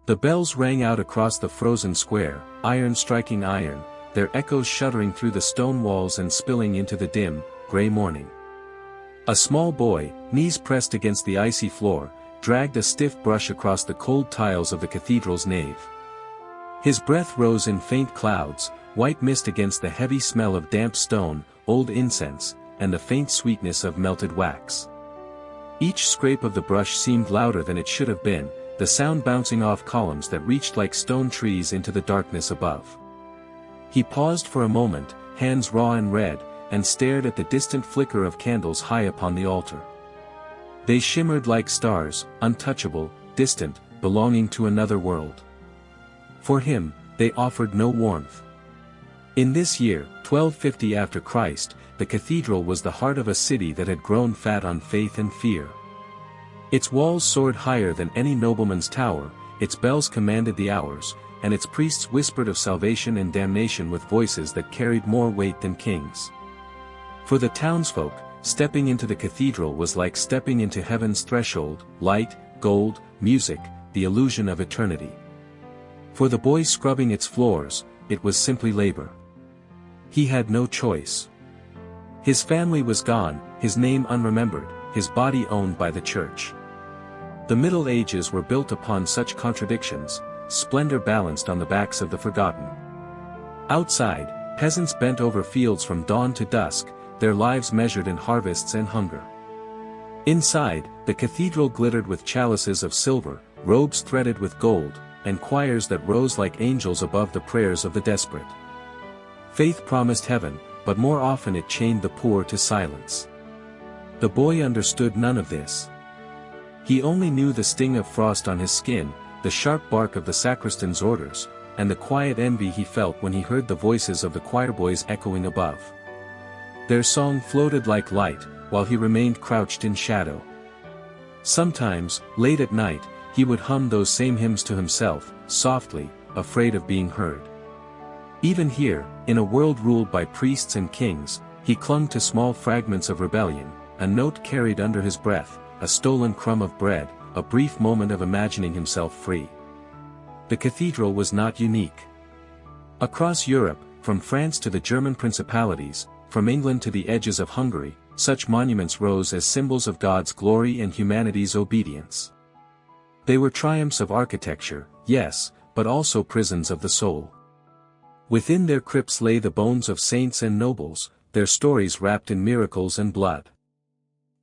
The bells rang out across the frozen square, iron striking iron, their echoes shuddering through the stone walls and spilling into the dim, grey morning. A small boy, knees pressed against the icy floor, dragged a stiff brush across the cold tiles of the cathedral's nave. His breath rose in faint clouds, white mist against the heavy smell of damp stone, old incense, and the faint sweetness of melted wax. Each scrape of the brush seemed louder than it should have been, the sound bouncing off columns that reached like stone trees into the darkness above. He paused for a moment, hands raw and red, and stared at the distant flicker of candles high upon the altar. They shimmered like stars, untouchable, distant, belonging to another world. For him, they offered no warmth. In this year, 1250 after Christ, the cathedral was the heart of a city that had grown fat on faith and fear. Its walls soared higher than any nobleman's tower, its bells commanded the hours, and its priests whispered of salvation and damnation with voices that carried more weight than kings. For the townsfolk, stepping into the cathedral was like stepping into heaven's threshold, light, gold, music, the illusion of eternity. For the boy scrubbing its floors, it was simply labor. He had no choice. His family was gone, his name unremembered, his body owned by the church. The Middle Ages were built upon such contradictions, splendor balanced on the backs of the forgotten. Outside, peasants bent over fields from dawn to dusk, their lives measured in harvests and hunger. Inside, the cathedral glittered with chalices of silver, robes threaded with gold, and choirs that rose like angels above the prayers of the desperate. Faith promised heaven, but more often it chained the poor to silence. The boy understood none of this. He only knew the sting of frost on his skin, the sharp bark of the sacristan's orders, and the quiet envy he felt when he heard the voices of the choirboys echoing above. Their song floated like light, while he remained crouched in shadow. Sometimes, late at night, he would hum those same hymns to himself, softly, afraid of being heard. Even here, in a world ruled by priests and kings, he clung to small fragments of rebellion, a note carried under his breath, a stolen crumb of bread, a brief moment of imagining himself free. The cathedral was not unique. Across Europe, from France to the German principalities, from England to the edges of Hungary, such monuments rose as symbols of God's glory and humanity's obedience. They were triumphs of architecture, yes, but also prisons of the soul. Within their crypts lay the bones of saints and nobles, their stories wrapped in miracles and blood.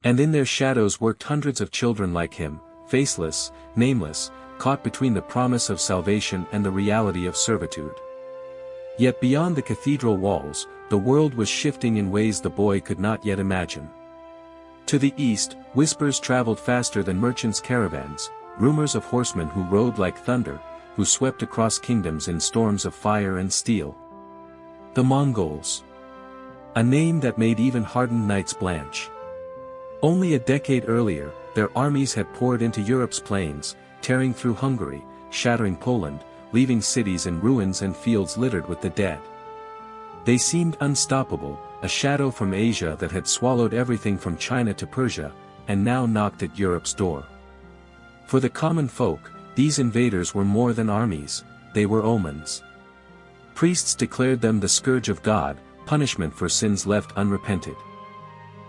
And in their shadows worked hundreds of children like him, faceless, nameless, caught between the promise of salvation and the reality of servitude. Yet beyond the cathedral walls, the world was shifting in ways the boy could not yet imagine. To the east, whispers traveled faster than merchants' caravans, rumors of horsemen who rode like thunder, who swept across kingdoms in storms of fire and steel. The Mongols. A name that made even hardened knights blanch. Only a decade earlier, their armies had poured into Europe's plains, tearing through Hungary, shattering Poland, leaving cities in ruins and fields littered with the dead. They seemed unstoppable, a shadow from Asia that had swallowed everything from China to Persia, and now knocked at Europe's door. For the common folk, these invaders were more than armies, they were omens. Priests declared them the scourge of God, punishment for sins left unrepented.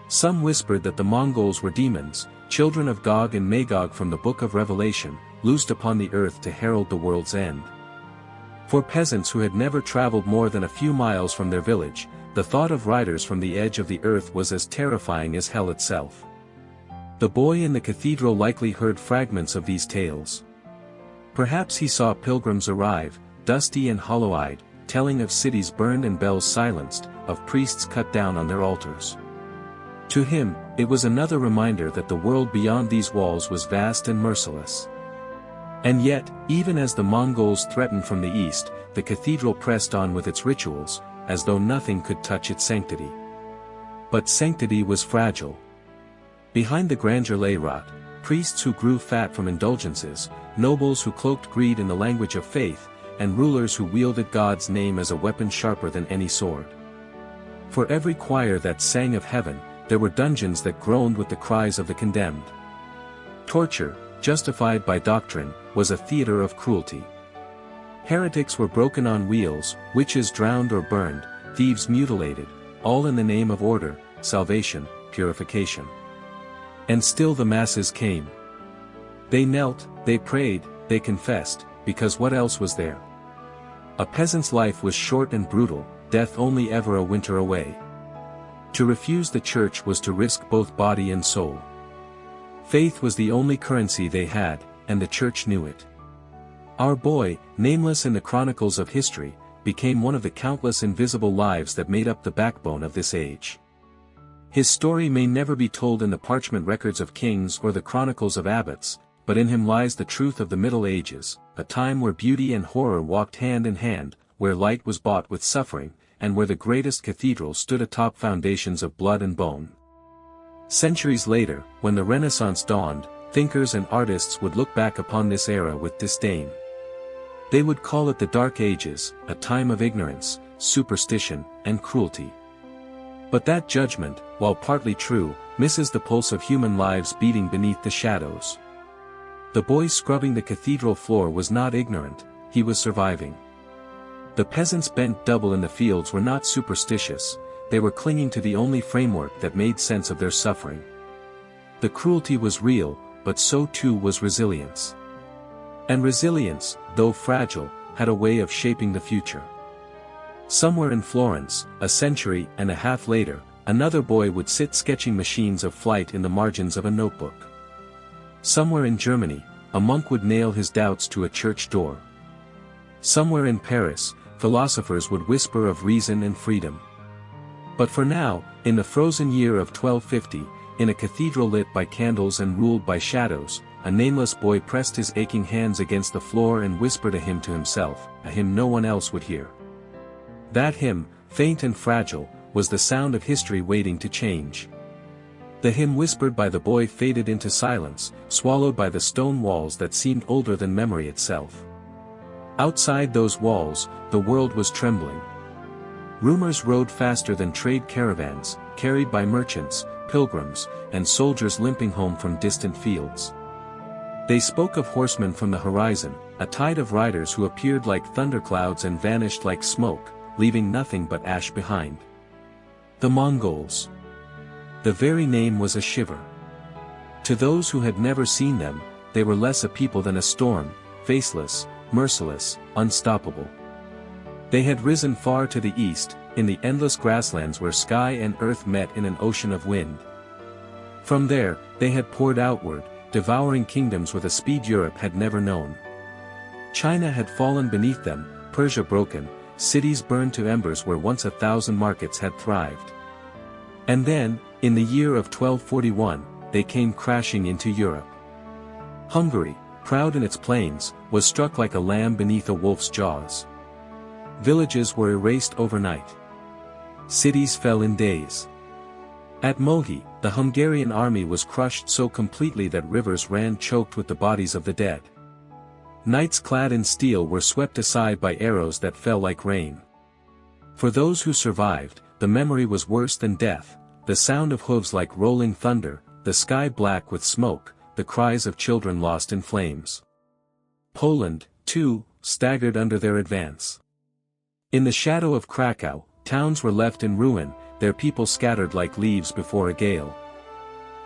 Some whispered that the Mongols were demons, children of Gog and Magog from the Book of Revelation, loosed upon the earth to herald the world's end. For peasants who had never traveled more than a few miles from their village, the thought of riders from the edge of the earth was as terrifying as hell itself. The boy in the cathedral likely heard fragments of these tales. Perhaps he saw pilgrims arrive, dusty and hollow-eyed, telling of cities burned and bells silenced, of priests cut down on their altars. To him, it was another reminder that the world beyond these walls was vast and merciless. And yet, even as the Mongols threatened from the east, the cathedral pressed on with its rituals, as though nothing could touch its sanctity. But sanctity was fragile. Behind the grandeur lay rot, priests who grew fat from indulgences, nobles who cloaked greed in the language of faith, and rulers who wielded God's name as a weapon sharper than any sword. For every choir that sang of heaven, there were dungeons that groaned with the cries of the condemned. Torture, justified by doctrine, was a theater of cruelty. Heretics were broken on wheels, witches drowned or burned, thieves mutilated, all in the name of order, salvation, purification. And still the masses came. They knelt, they prayed, they confessed, because what else was there? A peasant's life was short and brutal, death only ever a winter away. To refuse the church was to risk both body and soul. Faith was the only currency they had, and the church knew it. Our boy, nameless in the chronicles of history, became one of the countless invisible lives that made up the backbone of this age. His story may never be told in the parchment records of kings or the chronicles of abbots, but in him lies the truth of the Middle Ages, a time where beauty and horror walked hand in hand, where light was bought with suffering, and where the greatest cathedrals stood atop foundations of blood and bone. Centuries later, when the Renaissance dawned, thinkers and artists would look back upon this era with disdain. They would call it the Dark Ages, a time of ignorance, superstition, and cruelty. But that judgment, while partly true, misses the pulse of human lives beating beneath the shadows. The boy scrubbing the cathedral floor was not ignorant, he was surviving. The peasants bent double in the fields were not superstitious, they were clinging to the only framework that made sense of their suffering. The cruelty was real, but so too was resilience. And resilience, though fragile, had a way of shaping the future. Somewhere in Florence, a century and a half later, another boy would sit sketching machines of flight in the margins of a notebook. Somewhere in Germany, a monk would nail his doubts to a church door. Somewhere in Paris, philosophers would whisper of reason and freedom. But for now, in the frozen year of 1250, in a cathedral lit by candles and ruled by shadows, a nameless boy pressed his aching hands against the floor and whispered a hymn to himself, a hymn no one else would hear. That hymn, faint and fragile, was the sound of history waiting to change. The hymn whispered by the boy faded into silence, swallowed by the stone walls that seemed older than memory itself. Outside those walls, the world was trembling. Rumors rode faster than trade caravans, carried by merchants, pilgrims, and soldiers limping home from distant fields. They spoke of horsemen from the horizon, a tide of riders who appeared like thunderclouds and vanished like smoke, leaving nothing but ash behind. The Mongols. The very name was a shiver. To those who had never seen them, they were less a people than a storm, faceless, merciless, unstoppable. They had risen far to the east, in the endless grasslands where sky and earth met in an ocean of wind. From there, they had poured outward, devouring kingdoms with a speed Europe had never known. China had fallen beneath them, Persia broken, cities burned to embers where once 1,000 markets had thrived. And then, in the year of 1241, they came crashing into Europe. Hungary, proud in its plains, was struck like a lamb beneath a wolf's jaws. Villages were erased overnight. Cities fell in days. At Mohi, the Hungarian army was crushed so completely that rivers ran choked with the bodies of the dead. Knights clad in steel were swept aside by arrows that fell like rain. For those who survived, the memory was worse than death, the sound of hooves like rolling thunder, the sky black with smoke, the cries of children lost in flames. Poland, too, staggered under their advance. In the shadow of Krakow, towns were left in ruin, their people scattered like leaves before a gale.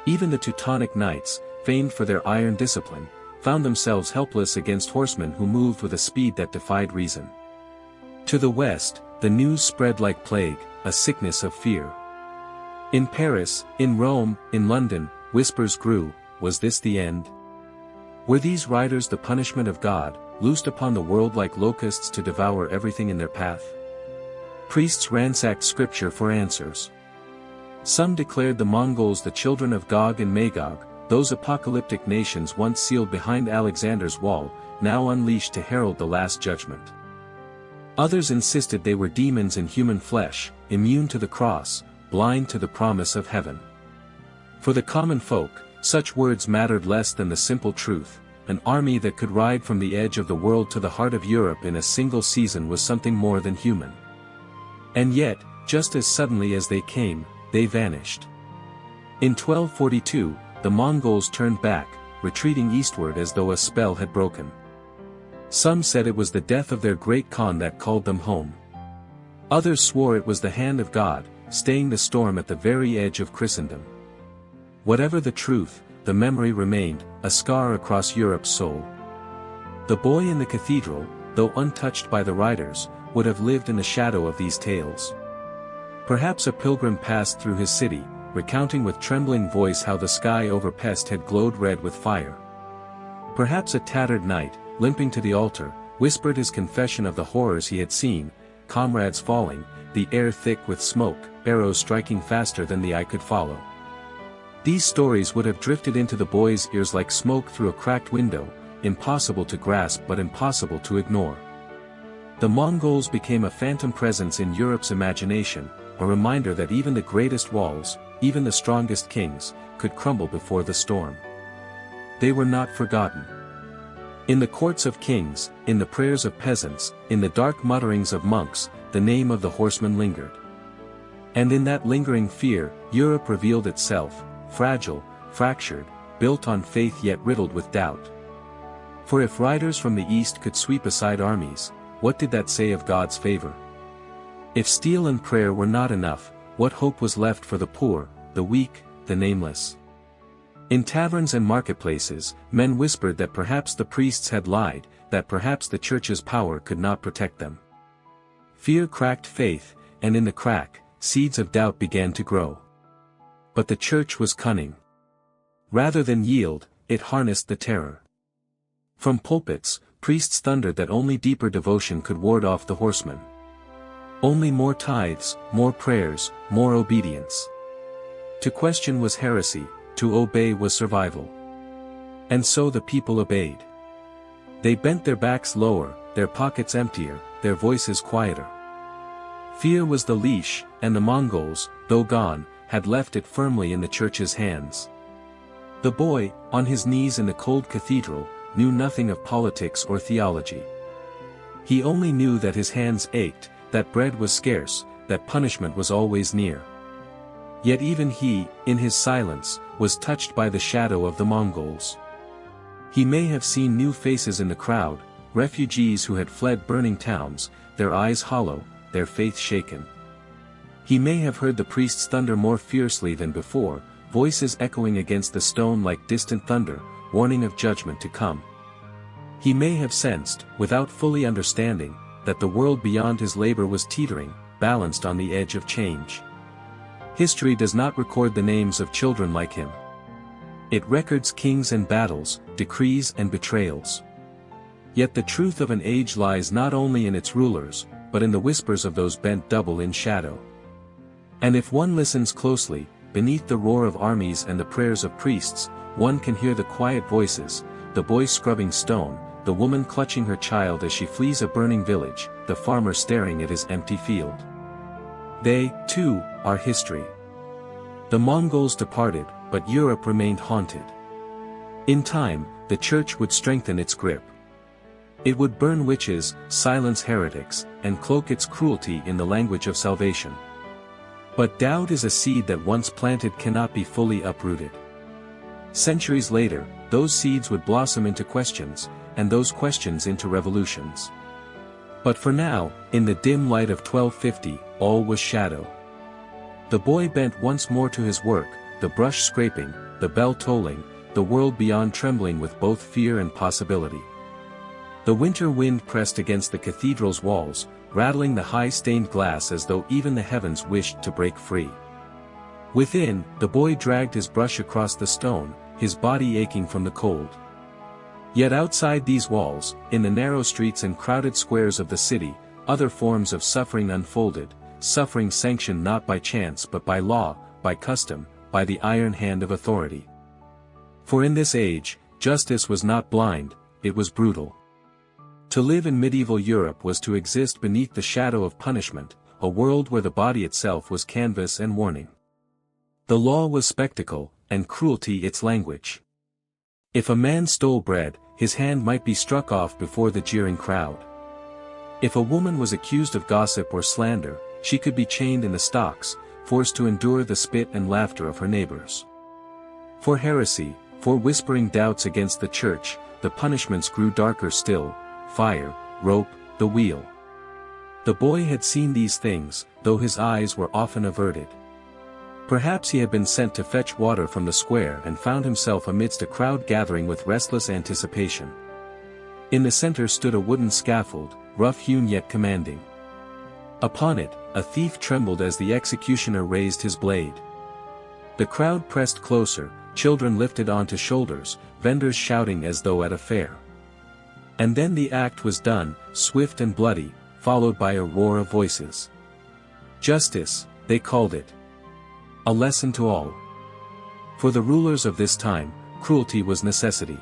Even the Teutonic knights, famed for their iron discipline, found themselves helpless against horsemen who moved with a speed that defied reason. To the west, the news spread like plague, a sickness of fear. In Paris, in Rome, in London, whispers grew, was this the end? Were these riders the punishment of God, loosed upon the world like locusts to devour everything in their path? Priests ransacked scripture for answers. Some declared the Mongols the children of Gog and Magog, those apocalyptic nations once sealed behind Alexander's wall, now unleashed to herald the Last Judgment. Others insisted they were demons in human flesh, immune to the cross, blind to the promise of heaven. For the common folk, such words mattered less than the simple truth. An army that could ride from the edge of the world to the heart of Europe in a single season was something more than human. And yet, just as suddenly as they came, they vanished. In 1242, the Mongols turned back, retreating eastward as though a spell had broken. Some said it was the death of their great Khan that called them home. Others swore it was the hand of God, staying the storm at the very edge of Christendom. Whatever the truth, the memory remained, a scar across Europe's soul. The boy in the cathedral, though untouched by the riders, would have lived in the shadow of these tales. Perhaps a pilgrim passed through his city, recounting with trembling voice how the sky over Pest had glowed red with fire. Perhaps a tattered knight, limping to the altar, whispered his confession of the horrors he had seen, comrades falling, the air thick with smoke, arrows striking faster than the eye could follow. These stories would have drifted into the boy's ears like smoke through a cracked window, impossible to grasp but impossible to ignore. The Mongols became a phantom presence in Europe's imagination, a reminder that even the greatest walls, even the strongest kings, could crumble before the storm. They were not forgotten. In the courts of kings, in the prayers of peasants, in the dark mutterings of monks, the name of the horseman lingered. And in that lingering fear, Europe revealed itself, fragile, fractured, built on faith yet riddled with doubt. For if riders from the east could sweep aside armies, what did that say of God's favor? If steel and prayer were not enough, what hope was left for the poor, the weak, the nameless? In taverns and marketplaces, men whispered that perhaps the priests had lied, that perhaps the church's power could not protect them. Fear cracked faith, and in the crack, seeds of doubt began to grow. But the church was cunning. Rather than yield, it harnessed the terror. From pulpits, priests thundered that only deeper devotion could ward off the horsemen. Only more tithes, more prayers, more obedience. To question was heresy, to obey was survival. And so the people obeyed. They bent their backs lower, their pockets emptier, their voices quieter. Fear was the leash, and the Mongols, though gone, had left it firmly in the church's hands. The boy, on his knees in the cold cathedral, knew nothing of politics or theology. He only knew that his hands ached, that bread was scarce, that punishment was always near. Yet even he, in his silence, was touched by the shadow of the Mongols. He may have seen new faces in the crowd, refugees who had fled burning towns, their eyes hollow, their faith shaken. He may have heard the priests thunder more fiercely than before, voices echoing against the stone like distant thunder, warning of judgment to come. He may have sensed, without fully understanding, that the world beyond his labor was teetering, balanced on the edge of change. History does not record the names of children like him. It records kings and battles, decrees and betrayals. Yet the truth of an age lies not only in its rulers, but in the whispers of those bent double in shadow. And if one listens closely, beneath the roar of armies and the prayers of priests, one can hear the quiet voices, the boy scrubbing stone, the woman clutching her child as she flees a burning village, the farmer staring at his empty field. They, too, are history. The Mongols departed, but Europe remained haunted. In time, the church would strengthen its grip. It would burn witches, silence heretics, and cloak its cruelty in the language of salvation. But doubt is a seed that once planted cannot be fully uprooted. Centuries later, those seeds would blossom into questions, and those questions into revolutions. But for now, in the dim light of 1250, all was shadow. The boy bent once more to his work, the brush scraping, the bell tolling, the world beyond trembling with both fear and possibility. The winter wind pressed against the cathedral's walls, rattling the high stained glass as though even the heavens wished to break free. Within, the boy dragged his brush across the stone, his body aching from the cold. Yet outside these walls, in the narrow streets and crowded squares of the city, other forms of suffering unfolded, suffering sanctioned not by chance but by law, by custom, by the iron hand of authority. For in this age, justice was not blind, it was brutal. To live in medieval Europe was to exist beneath the shadow of punishment, a world where the body itself was canvas and warning. The law was spectacle, and cruelty its language. If a man stole bread, his hand might be struck off before the jeering crowd. If a woman was accused of gossip or slander, she could be chained in the stocks, forced to endure the spit and laughter of her neighbors. For heresy, for whispering doubts against the church, the punishments grew darker still: fire, rope, the wheel. The boy had seen these things, though his eyes were often averted. Perhaps he had been sent to fetch water from the square and found himself amidst a crowd gathering with restless anticipation. In the center stood a wooden scaffold, rough-hewn yet commanding. Upon it, a thief trembled as the executioner raised his blade. The crowd pressed closer, children lifted onto shoulders, vendors shouting as though at a fair. And then the act was done, swift and bloody, followed by a roar of voices. Justice, they called it. A lesson to all. For the rulers of this time, cruelty was necessity.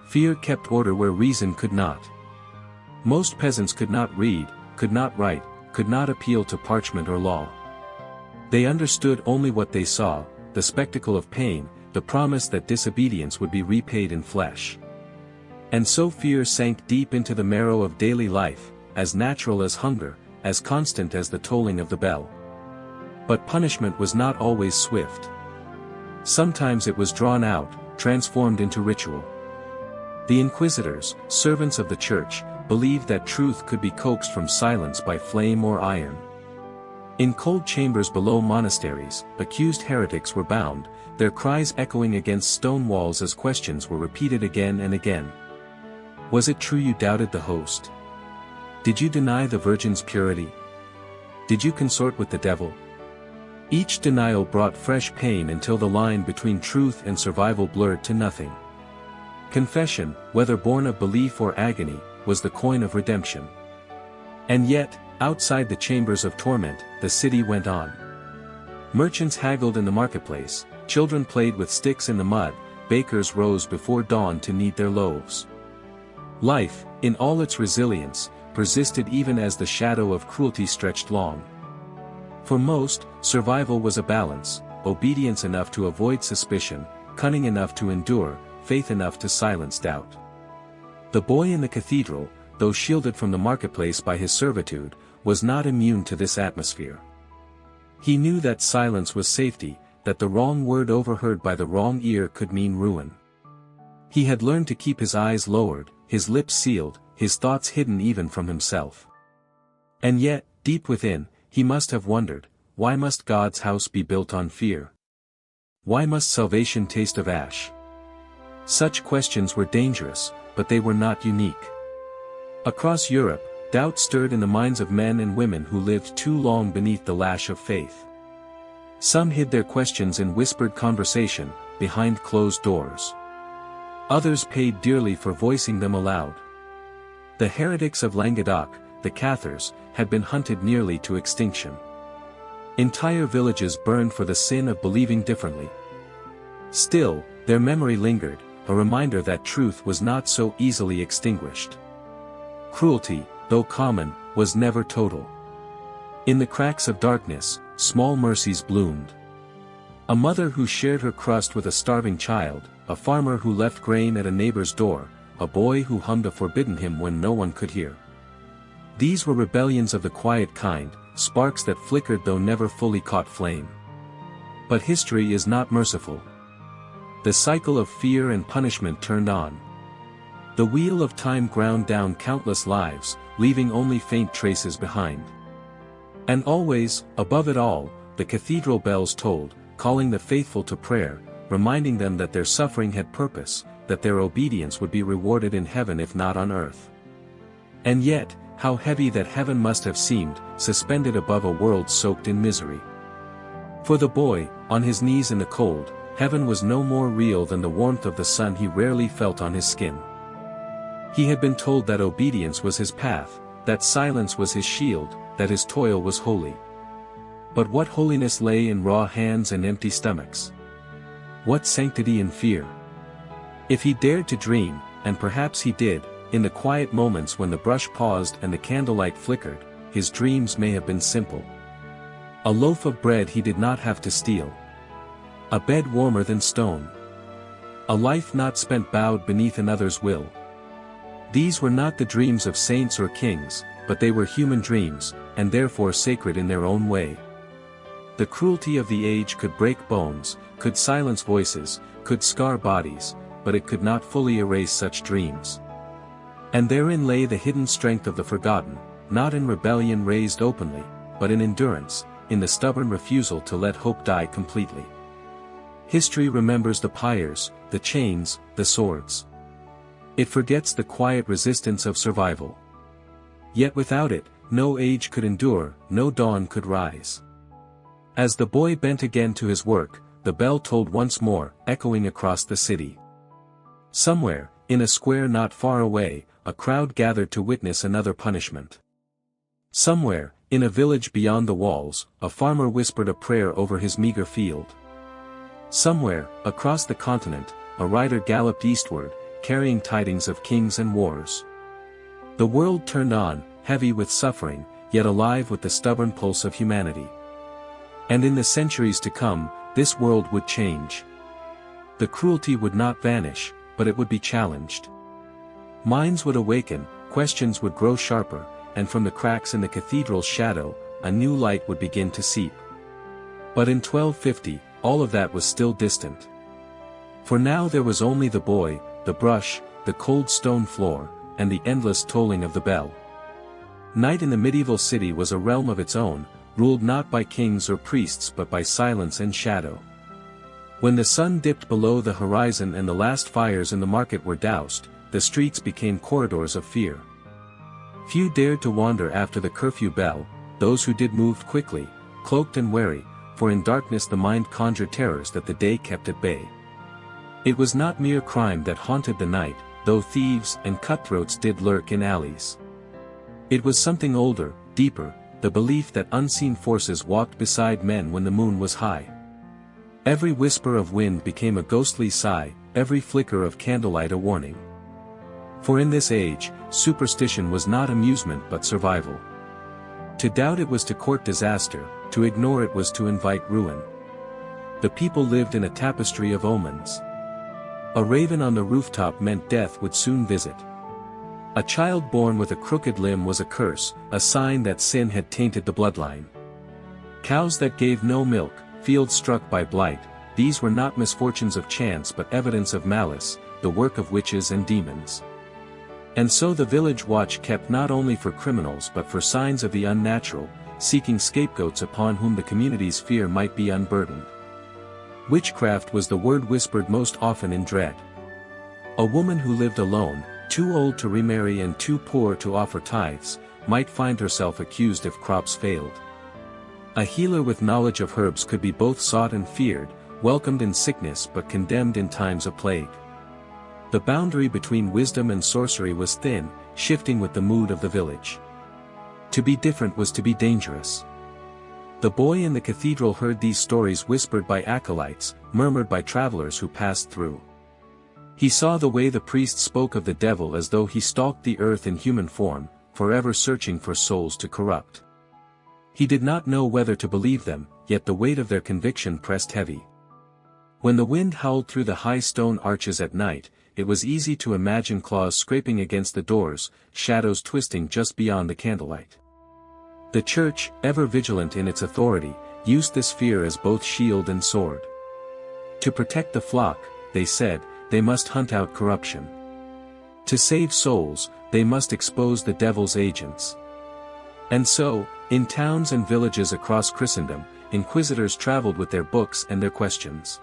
Fear kept order where reason could not. Most peasants could not read, could not write, could not appeal to parchment or law. They understood only what they saw, the spectacle of pain, the promise that disobedience would be repaid in flesh. And so fear sank deep into the marrow of daily life, as natural as hunger, as constant as the tolling of the bell. But punishment was not always swift. Sometimes it was drawn out, transformed into ritual. The inquisitors, servants of the church, believed that truth could be coaxed from silence by flame or iron. In cold chambers below monasteries, accused heretics were bound, their cries echoing against stone walls as questions were repeated again and again. Was it true you doubted the host? Did you deny the Virgin's purity? Did you consort with the devil? Each denial brought fresh pain until the line between truth and survival blurred to nothing. Confession, whether born of belief or agony, was the coin of redemption. And yet, outside the chambers of torment, the city went on. Merchants haggled in the marketplace, children played with sticks in the mud, bakers rose before dawn to knead their loaves. Life, in all its resilience, persisted even as the shadow of cruelty stretched long. For most, survival was a balance, obedience enough to avoid suspicion, cunning enough to endure, faith enough to silence doubt. The boy in the cathedral, though shielded from the marketplace by his servitude, was not immune to this atmosphere. He knew that silence was safety, that the wrong word overheard by the wrong ear could mean ruin. He had learned to keep his eyes lowered, his lips sealed, his thoughts hidden even from himself. And yet, deep within, he must have wondered, why must God's house be built on fear? Why must salvation taste of ash? Such questions were dangerous, but they were not unique. Across Europe, doubt stirred in the minds of men and women who lived too long beneath the lash of faith. Some hid their questions in whispered conversation, behind closed doors. Others paid dearly for voicing them aloud. The heretics of Languedoc, the Cathars, had been hunted nearly to extinction. Entire villages burned for the sin of believing differently. Still, their memory lingered, a reminder that truth was not so easily extinguished. Cruelty, though common, was never total. In the cracks of darkness, small mercies bloomed. A mother who shared her crust with a starving child, a farmer who left grain at a neighbor's door, a boy who hummed a forbidden hymn when no one could hear. These were rebellions of the quiet kind, sparks that flickered though never fully caught flame. But history is not merciful. The cycle of fear and punishment turned on. The wheel of time ground down countless lives, leaving only faint traces behind. And always, above it all, the cathedral bells tolled, calling the faithful to prayer, reminding them that their suffering had purpose, that their obedience would be rewarded in heaven if not on earth. And yet, how heavy that heaven must have seemed, suspended above a world soaked in misery. For the boy, on his knees in the cold, heaven was no more real than the warmth of the sun he rarely felt on his skin. He had been told that obedience was his path, that silence was his shield, that his toil was holy. But what holiness lay in raw hands and empty stomachs? What sanctity in fear? If he dared to dream, and perhaps he did, in the quiet moments when the brush paused and the candlelight flickered, his dreams may have been simple. A loaf of bread he did not have to steal. A bed warmer than stone. A life not spent bowed beneath another's will. These were not the dreams of saints or kings, but they were human dreams, and therefore sacred in their own way. The cruelty of the age could break bones, could silence voices, could scar bodies, but it could not fully erase such dreams. And therein lay the hidden strength of the forgotten, not in rebellion raised openly, but in endurance, in the stubborn refusal to let hope die completely. History remembers the pyres, the chains, the swords. It forgets the quiet resistance of survival. Yet without it, no age could endure, no dawn could rise. As the boy bent again to his work, the bell tolled once more, echoing across the city. Somewhere, in a square not far away, a crowd gathered to witness another punishment. Somewhere, in a village beyond the walls, a farmer whispered a prayer over his meager field. Somewhere, across the continent, a rider galloped eastward, carrying tidings of kings and wars. The world turned on, heavy with suffering, yet alive with the stubborn pulse of humanity. And in the centuries to come, this world would change. The cruelty would not vanish, but it would be challenged. Minds would awaken, questions would grow sharper, and from the cracks in the cathedral's shadow, a new light would begin to seep. But in 1250, all of that was still distant. For now there was only the boy, the brush, the cold stone floor, and the endless tolling of the bell. Night in the medieval city was a realm of its own, ruled not by kings or priests but by silence and shadow. When the sun dipped below the horizon and the last fires in the market were doused, the streets became corridors of fear. Few dared to wander after the curfew bell, those who did moved quickly, cloaked and wary, for in darkness the mind conjured terrors that the day kept at bay. It was not mere crime that haunted the night, though thieves and cutthroats did lurk in alleys. It was something older, deeper, the belief that unseen forces walked beside men when the moon was high. Every whisper of wind became a ghostly sigh, every flicker of candlelight a warning. For in this age, superstition was not amusement but survival. To doubt it was to court disaster, to ignore it was to invite ruin. The people lived in a tapestry of omens. A raven on the rooftop meant death would soon visit. A child born with a crooked limb was a curse, a sign that sin had tainted the bloodline. Cows that gave no milk, fields struck by blight, these were not misfortunes of chance but evidence of malice, the work of witches and demons. And so the village watch kept not only for criminals but for signs of the unnatural, seeking scapegoats upon whom the community's fear might be unburdened. Witchcraft was the word whispered most often in dread. A woman who lived alone, too old to remarry and too poor to offer tithes, might find herself accused if crops failed. A healer with knowledge of herbs could be both sought and feared, welcomed in sickness but condemned in times of plague. The boundary between wisdom and sorcery was thin, shifting with the mood of the village. To be different was to be dangerous. The boy in the cathedral heard these stories whispered by acolytes, murmured by travelers who passed through. He saw the way the priests spoke of the devil as though he stalked the earth in human form, forever searching for souls to corrupt. He did not know whether to believe them, yet the weight of their conviction pressed heavy. When the wind howled through the high stone arches at night, it was easy to imagine claws scraping against the doors, shadows twisting just beyond the candlelight. The church, ever vigilant in its authority, used this fear as both shield and sword. To protect the flock, they said, they must hunt out corruption. To save souls, they must expose the devil's agents. And so, in towns and villages across Christendom, inquisitors traveled with their books and their questions.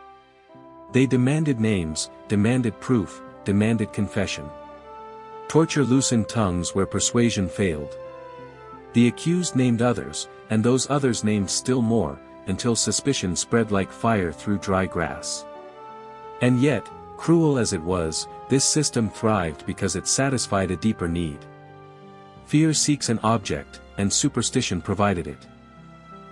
They demanded names, demanded proof, demanded confession. Torture loosened tongues where persuasion failed. The accused named others, and those others named still more, until suspicion spread like fire through dry grass. And yet, cruel as it was, this system thrived because it satisfied a deeper need. Fear seeks an object, and superstition provided it.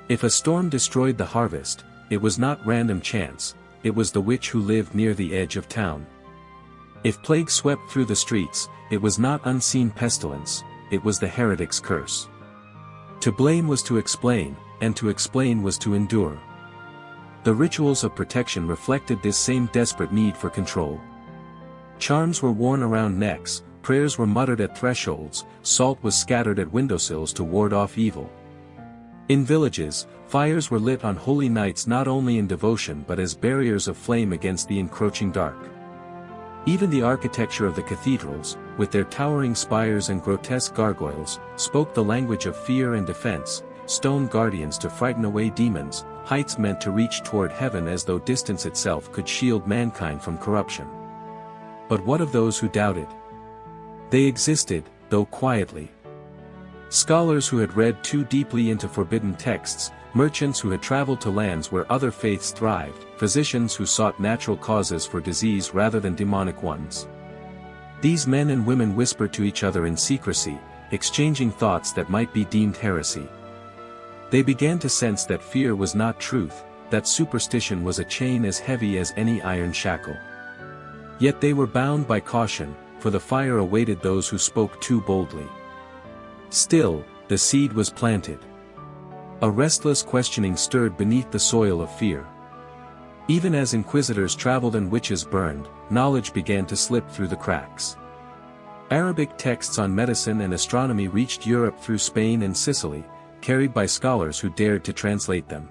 If a storm destroyed the harvest, it was not random chance, it was the witch who lived near the edge of town. If plague swept through the streets, it was not unseen pestilence, it was the heretic's curse. To blame was to explain, and to explain was to endure. The rituals of protection reflected this same desperate need for control. Charms were worn around necks, prayers were muttered at thresholds, salt was scattered at windowsills to ward off evil. In villages, fires were lit on holy nights not only in devotion but as barriers of flame against the encroaching dark. Even the architecture of the cathedrals, with their towering spires and grotesque gargoyles, spoke the language of fear and defense, stone guardians to frighten away demons, heights meant to reach toward heaven as though distance itself could shield mankind from corruption. But what of those who doubted? They existed, though quietly. Scholars who had read too deeply into forbidden texts, merchants who had traveled to lands where other faiths thrived, physicians who sought natural causes for disease rather than demonic ones. These men and women whispered to each other in secrecy, exchanging thoughts that might be deemed heresy. They began to sense that fear was not truth, that superstition was a chain as heavy as any iron shackle. Yet they were bound by caution, for the fire awaited those who spoke too boldly. Still, the seed was planted. A restless questioning stirred beneath the soil of fear. Even as inquisitors traveled and witches burned, knowledge began to slip through the cracks. Arabic texts on medicine and astronomy reached Europe through Spain and Sicily, carried by scholars who dared to translate them.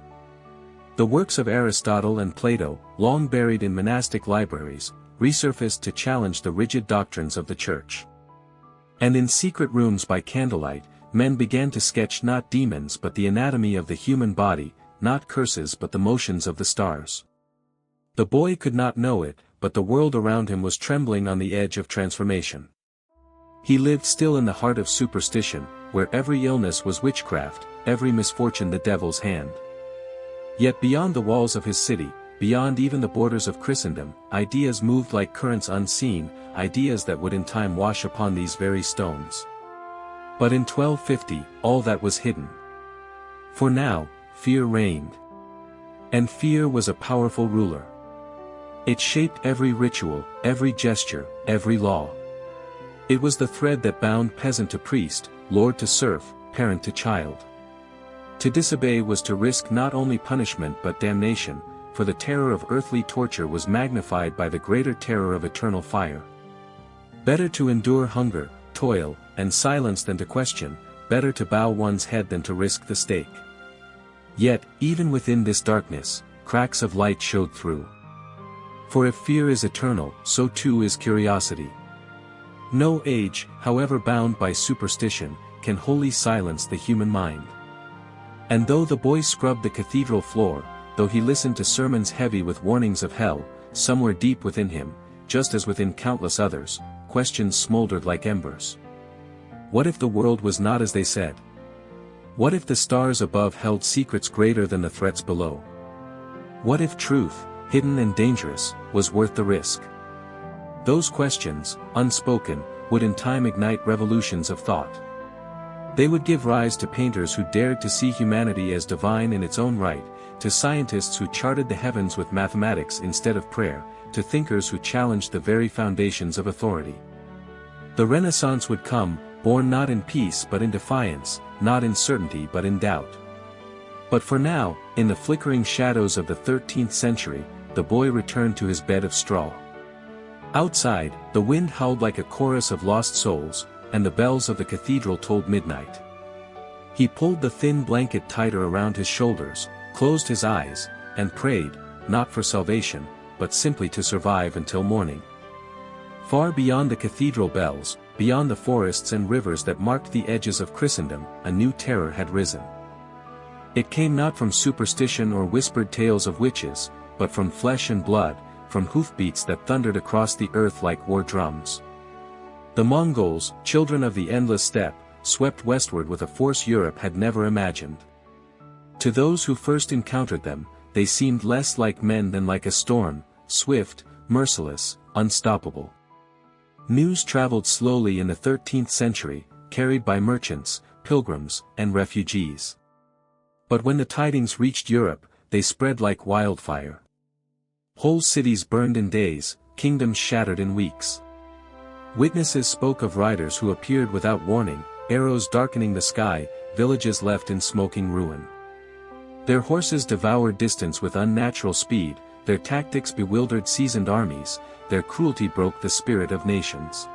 The works of Aristotle and Plato, long buried in monastic libraries, resurfaced to challenge the rigid doctrines of the Church. And in secret rooms by candlelight, men began to sketch not demons but the anatomy of the human body, not curses but the motions of the stars. The boy could not know it, but the world around him was trembling on the edge of transformation. He lived still in the heart of superstition, where every illness was witchcraft, every misfortune the devil's hand. Yet beyond the walls of his city, beyond even the borders of Christendom, ideas moved like currents unseen, ideas that would in time wash upon these very stones. But in 1250, all that was hidden. For now, fear reigned. And fear was a powerful ruler. It shaped every ritual, every gesture, every law. It was the thread that bound peasant to priest, lord to serf, parent to child. To disobey was to risk not only punishment but damnation, for the terror of earthly torture was magnified by the greater terror of eternal fire. Better to endure hunger, toil, and silence than to question, better to bow one's head than to risk the stake. Yet, even within this darkness, cracks of light showed through. For if fear is eternal, so too is curiosity. No age, however bound by superstition, can wholly silence the human mind. And though the boy scrubbed the cathedral floor, though he listened to sermons heavy with warnings of hell, somewhere deep within him, just as within countless others, questions smoldered like embers. What if the world was not as they said? What if the stars above held secrets greater than the threats below? What if truth, hidden and dangerous, was worth the risk? Those questions, unspoken, would in time ignite revolutions of thought. They would give rise to painters who dared to see humanity as divine in its own right, to scientists who charted the heavens with mathematics instead of prayer, to thinkers who challenged the very foundations of authority. The Renaissance would come, born not in peace but in defiance, not in certainty but in doubt. But for now, in the flickering shadows of the 13th century, the boy returned to his bed of straw. Outside, the wind howled like a chorus of lost souls, and the bells of the cathedral tolled midnight. He pulled the thin blanket tighter around his shoulders, closed his eyes, and prayed, not for salvation, but simply to survive until morning. Far beyond the cathedral bells, beyond the forests and rivers that marked the edges of Christendom, a new terror had risen. It came not from superstition or whispered tales of witches, but from flesh and blood, from hoofbeats that thundered across the earth like war drums. The Mongols, children of the endless steppe, swept westward with a force Europe had never imagined. To those who first encountered them, they seemed less like men than like a storm, swift, merciless, unstoppable. News traveled slowly in the 13th century, carried by merchants, pilgrims, and refugees. But when the tidings reached Europe, they spread like wildfire. Whole cities burned in days, kingdoms shattered in weeks. Witnesses spoke of riders who appeared without warning, arrows darkening the sky, villages left in smoking ruin. Their horses devoured distance with unnatural speed, their tactics bewildered seasoned armies, their cruelty broke the spirit of nations.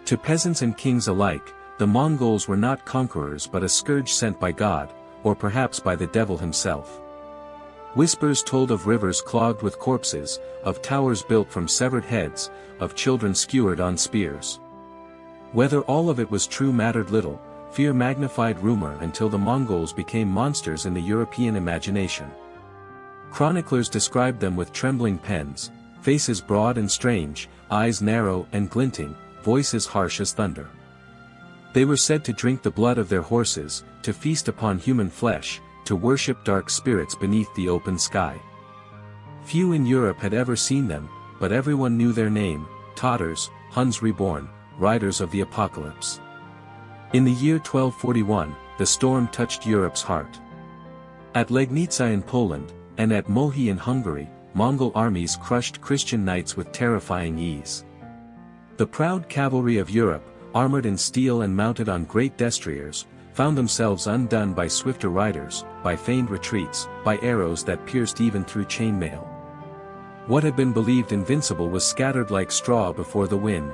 To peasants and kings alike, the Mongols were not conquerors but a scourge sent by God, or perhaps by the devil himself. Whispers told of rivers clogged with corpses, of towers built from severed heads, of children skewered on spears. Whether all of it was true mattered little, fear magnified rumor until the Mongols became monsters in the European imagination. Chroniclers described them with trembling pens, faces broad and strange, eyes narrow and glinting, voices harsh as thunder. They were said to drink the blood of their horses, to feast upon human flesh, to worship dark spirits beneath the open sky. Few in Europe had ever seen them, but everyone knew their name: Tatars, Huns reborn, riders of the apocalypse. In the year 1241, the storm touched Europe's heart. At Legnica in Poland, and at Mohi in Hungary, Mongol armies crushed Christian knights with terrifying ease. The proud cavalry of Europe, armored in steel and mounted on great destriers, found themselves undone by swifter riders, by feigned retreats, by arrows that pierced even through chainmail. What had been believed invincible was scattered like straw before the wind.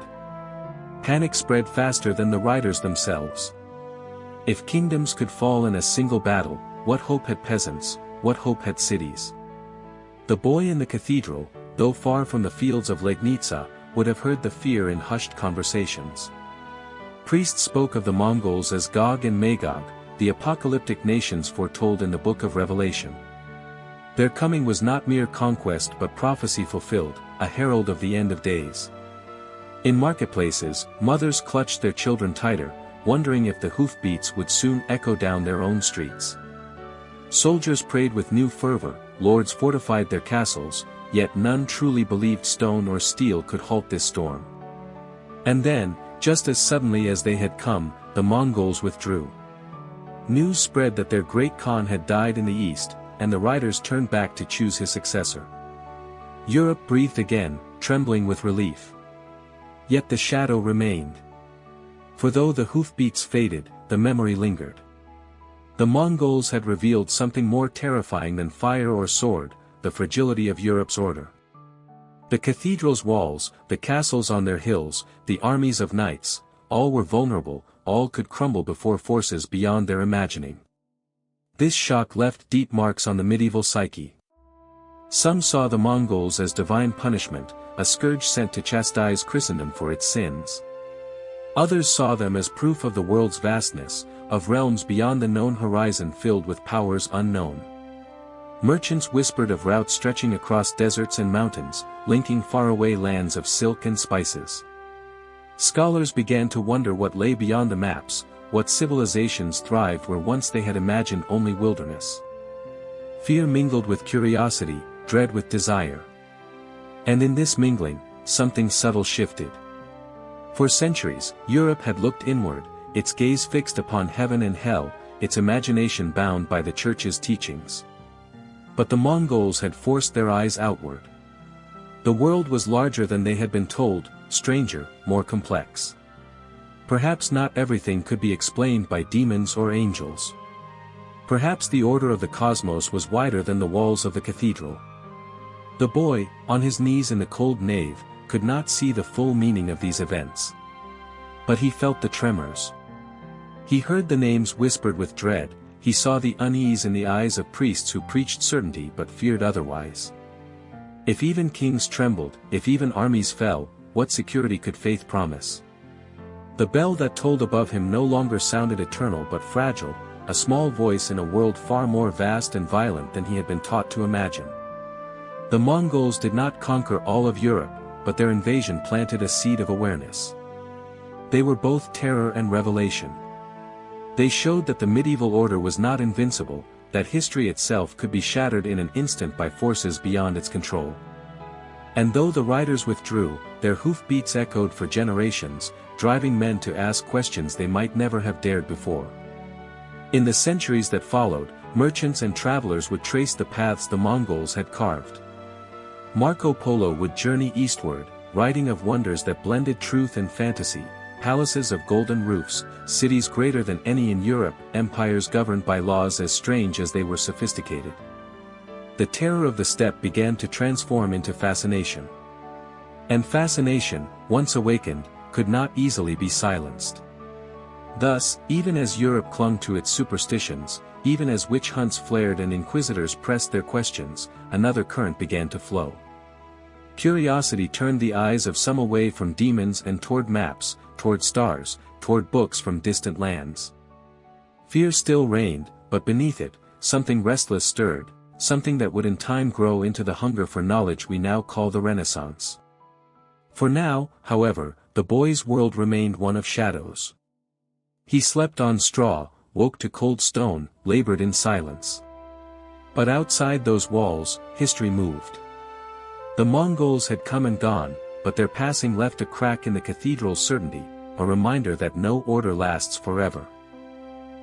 Panic spread faster than the riders themselves. If kingdoms could fall in a single battle, what hope had peasants, what hope had cities? The boy in the cathedral, though far from the fields of Legnica, would have heard the fear in hushed conversations. Priests spoke of the Mongols as Gog and Magog, the apocalyptic nations foretold in the Book of Revelation. Their coming was not mere conquest but prophecy fulfilled, a herald of the end of days. In marketplaces, mothers clutched their children tighter, wondering if the hoofbeats would soon echo down their own streets. Soldiers prayed with new fervor, lords fortified their castles, yet none truly believed stone or steel could halt this storm. And then, just as suddenly as they had come, the Mongols withdrew. News spread that their great Khan had died in the east, and the riders turned back to choose his successor. Europe breathed again, trembling with relief. Yet the shadow remained. For though the hoofbeats faded, the memory lingered. The Mongols had revealed something more terrifying than fire or sword, the fragility of Europe's order. The cathedral's walls, the castles on their hills, the armies of knights, all were vulnerable, all could crumble before forces beyond their imagining. This shock left deep marks on the medieval psyche. Some saw the Mongols as divine punishment, a scourge sent to chastise Christendom for its sins. Others saw them as proof of the world's vastness, of realms beyond the known horizon filled with powers unknown. Merchants whispered of routes stretching across deserts and mountains, linking faraway lands of silk and spices. Scholars began to wonder what lay beyond the maps, what civilizations thrived where once they had imagined only wilderness. Fear mingled with curiosity, dread with desire. And in this mingling, something subtle shifted. For centuries, Europe had looked inward, its gaze fixed upon heaven and hell, its imagination bound by the Church's teachings. But the Mongols had forced their eyes outward. The world was larger than they had been told, stranger, more complex. Perhaps not everything could be explained by demons or angels. Perhaps the order of the cosmos was wider than the walls of the cathedral. The boy, on his knees in the cold nave, could not see the full meaning of these events. But he felt the tremors. He heard the names whispered with dread, he saw the unease in the eyes of priests who preached certainty but feared otherwise. If even kings trembled, if even armies fell, what security could faith promise? The bell that tolled above him no longer sounded eternal but fragile, a small voice in a world far more vast and violent than he had been taught to imagine. The Mongols did not conquer all of Europe, but their invasion planted a seed of awareness. They were both terror and revelation. They showed that the medieval order was not invincible, that history itself could be shattered in an instant by forces beyond its control. And though the riders withdrew, their hoofbeats echoed for generations, driving men to ask questions they might never have dared before. In the centuries that followed, merchants and travelers would trace the paths the Mongols had carved. Marco Polo would journey eastward, writing of wonders that blended truth and fantasy, palaces of golden roofs, cities greater than any in Europe, empires governed by laws as strange as they were sophisticated. The terror of the steppe began to transform into fascination. And fascination, once awakened, could not easily be silenced. Thus, even as Europe clung to its superstitions, even as witch hunts flared and inquisitors pressed their questions, another current began to flow. Curiosity turned the eyes of some away from demons and toward maps, toward stars, toward books from distant lands. Fear still reigned, but beneath it, something restless stirred, something that would in time grow into the hunger for knowledge we now call the Renaissance. For now, however, the boy's world remained one of shadows. He slept on straw, woke to cold stone, labored in silence. But outside those walls, history moved. The Mongols had come and gone, but their passing left a crack in the cathedral's certainty, a reminder that no order lasts forever.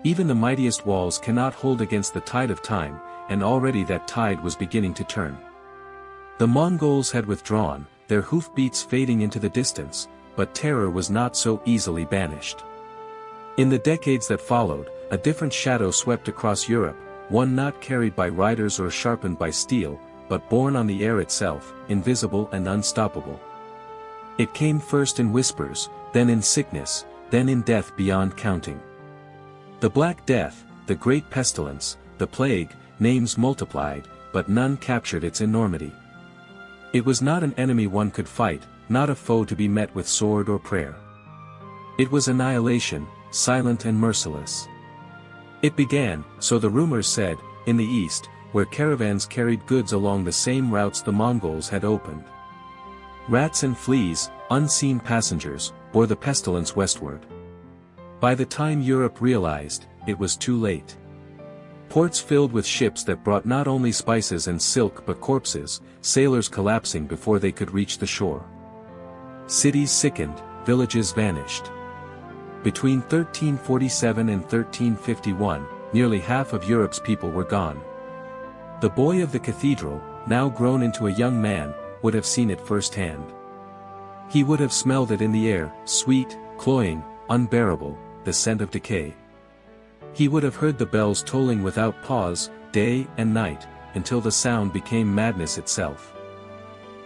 Even the mightiest walls cannot hold against the tide of time, and already that tide was beginning to turn. The Mongols had withdrawn, their hoofbeats fading into the distance, but terror was not so easily banished. In the decades that followed, a different shadow swept across Europe, one not carried by riders or sharpened by steel, but borne on the air itself, invisible and unstoppable. It came first in whispers, then in sickness, then in death beyond counting. The Black Death, the Great Pestilence, the Plague, names multiplied, but none captured its enormity. It was not an enemy one could fight, not a foe to be met with sword or prayer. It was annihilation, silent and merciless. It began, so the rumors said, in the east, where caravans carried goods along the same routes the Mongols had opened. Rats and fleas, unseen passengers, bore the pestilence westward. By the time Europe realized, it was too late. Ports filled with ships that brought not only spices and silk but corpses, sailors collapsing before they could reach the shore. Cities sickened, villages vanished. Between 1347 and 1351, nearly half of Europe's people were gone. The boy of the cathedral, now grown into a young man, would have seen it firsthand. He would have smelled it in the air, sweet, cloying, unbearable, the scent of decay. He would have heard the bells tolling without pause, day and night, until the sound became madness itself.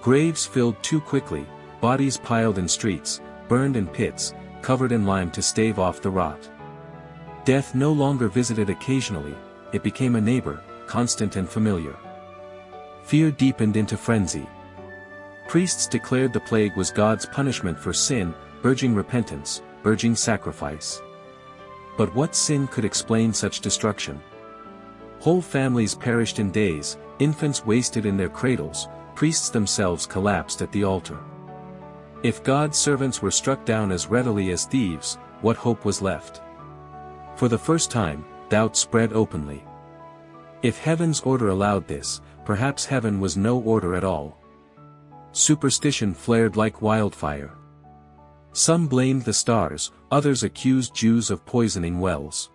Graves filled too quickly, bodies piled in streets, burned in pits, covered in lime to stave off the rot. Death no longer visited occasionally, it became a neighbor, constant and familiar. Fear deepened into frenzy. Priests declared the plague was God's punishment for sin, urging repentance, urging sacrifice. But what sin could explain such destruction? Whole families perished in days, infants wasted in their cradles, priests themselves collapsed at the altar. If God's servants were struck down as readily as thieves, what hope was left? For the first time, doubt spread openly. If heaven's order allowed this, perhaps heaven was no order at all. Superstition flared like wildfire. Some blamed the stars, others accused Jews of poisoning wells.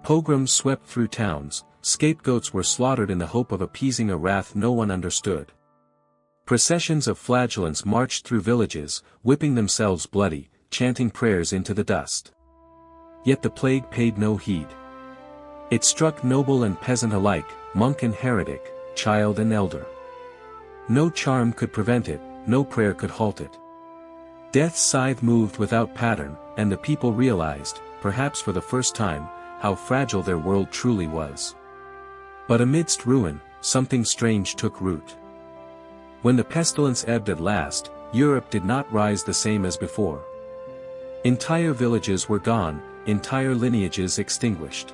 Pogroms swept through towns, scapegoats were slaughtered in the hope of appeasing a wrath no one understood. Processions of flagellants marched through villages, whipping themselves bloody, chanting prayers into the dust. Yet the plague paid no heed. It struck noble and peasant alike, monk and heretic, child and elder. No charm could prevent it, no prayer could halt it. Death's scythe moved without pattern, and the people realized, perhaps for the first time, how fragile their world truly was. But amidst ruin, something strange took root. When the pestilence ebbed at last, Europe did not rise the same as before. Entire villages were gone, entire lineages extinguished.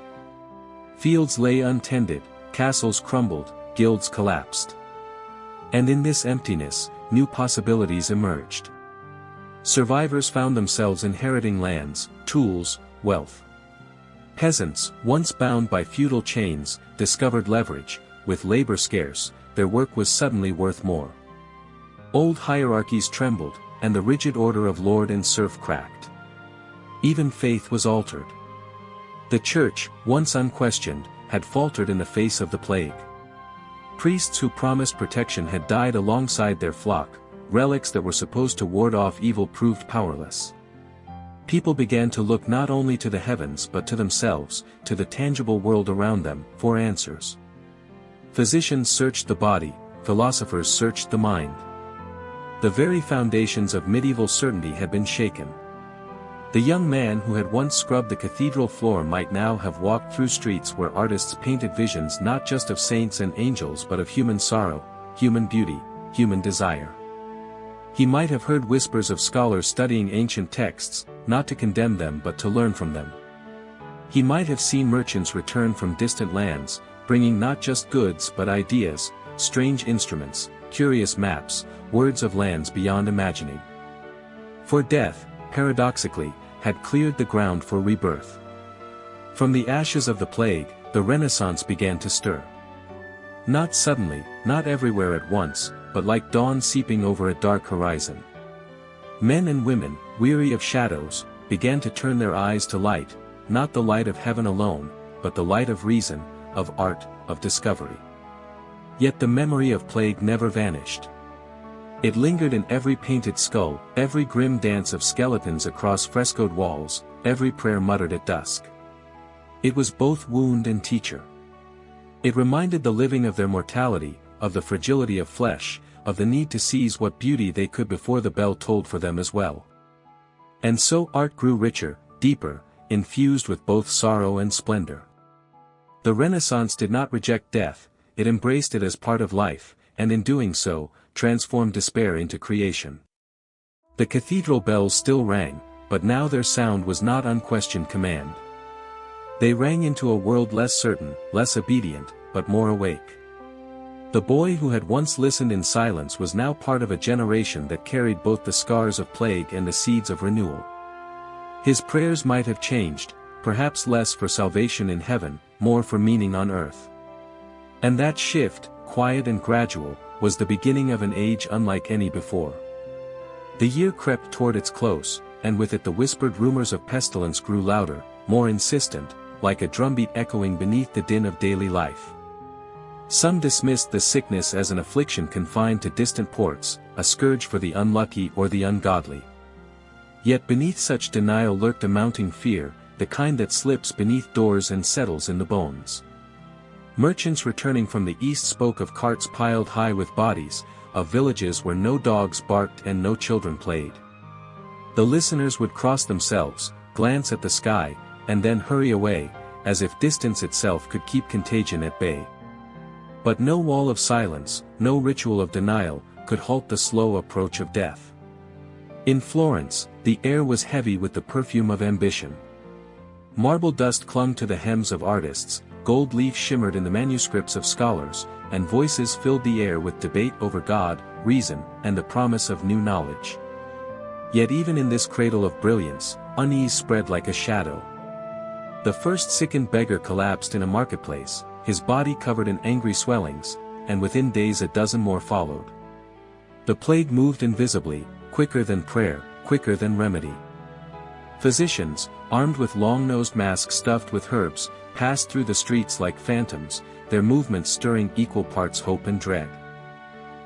Fields lay untended, castles crumbled, guilds collapsed. And in this emptiness, new possibilities emerged. Survivors found themselves inheriting lands, tools, wealth. Peasants, once bound by feudal chains, discovered leverage. With labor scarce, their work was suddenly worth more. Old hierarchies trembled, and the rigid order of lord and serf cracked. Even faith was altered. The church, once unquestioned, had faltered in the face of the plague. Priests who promised protection had died alongside their flock, relics that were supposed to ward off evil proved powerless. People began to look not only to the heavens but to themselves, to the tangible world around them, for answers. Physicians searched the body, philosophers searched the mind. The very foundations of medieval certainty had been shaken. The young man who had once scrubbed the cathedral floor might now have walked through streets where artists painted visions not just of saints and angels but of human sorrow, human beauty, human desire. He might have heard whispers of scholars studying ancient texts, not to condemn them but to learn from them. He might have seen merchants return from distant lands, bringing not just goods but ideas, strange instruments, curious maps, words of lands beyond imagining. For death, paradoxically, had cleared the ground for rebirth. From the ashes of the plague, the Renaissance began to stir. Not suddenly, not everywhere at once, but like dawn seeping over a dark horizon. Men and women, weary of shadows, began to turn their eyes to light, not the light of heaven alone, but the light of reason, of art, of discovery. Yet the memory of plague never vanished. It lingered in every painted skull, every grim dance of skeletons across frescoed walls, every prayer muttered at dusk. It was both wound and teacher. It reminded the living of their mortality, of the fragility of flesh, of the need to seize what beauty they could before the bell tolled for them as well. And so art grew richer, deeper, infused with both sorrow and splendor. The Renaissance did not reject death, it embraced it as part of life, and in doing so, transformed despair into creation. The cathedral bells still rang, but now their sound was not unquestioned command. They rang into a world less certain, less obedient, but more awake. The boy who had once listened in silence was now part of a generation that carried both the scars of plague and the seeds of renewal. His prayers might have changed, perhaps less for salvation in heaven, more for meaning on earth. And that shift, quiet and gradual, was the beginning of an age unlike any before. The year crept toward its close, and with it the whispered rumors of pestilence grew louder, more insistent, like a drumbeat echoing beneath the din of daily life. Some dismissed the sickness as an affliction confined to distant ports, a scourge for the unlucky or the ungodly. Yet beneath such denial lurked a mounting fear, the kind that slips beneath doors and settles in the bones. Merchants returning from the east spoke of carts piled high with bodies, of villages where no dogs barked and no children played. The listeners would cross themselves, glance at the sky, and then hurry away, as if distance itself could keep contagion at bay. But no wall of silence, no ritual of denial, could halt the slow approach of death. In Florence, the air was heavy with the perfume of ambition. Marble dust clung to the hems of artists, gold leaf shimmered in the manuscripts of scholars, and voices filled the air with debate over God, reason, and the promise of new knowledge. Yet even in this cradle of brilliance, unease spread like a shadow. The first sickened beggar collapsed in a marketplace, his body covered in angry swellings, and within days a dozen more followed. The plague moved invisibly, quicker than prayer, quicker than remedy. Physicians, armed with long-nosed masks stuffed with herbs, passed through the streets like phantoms, their movements stirring equal parts hope and dread.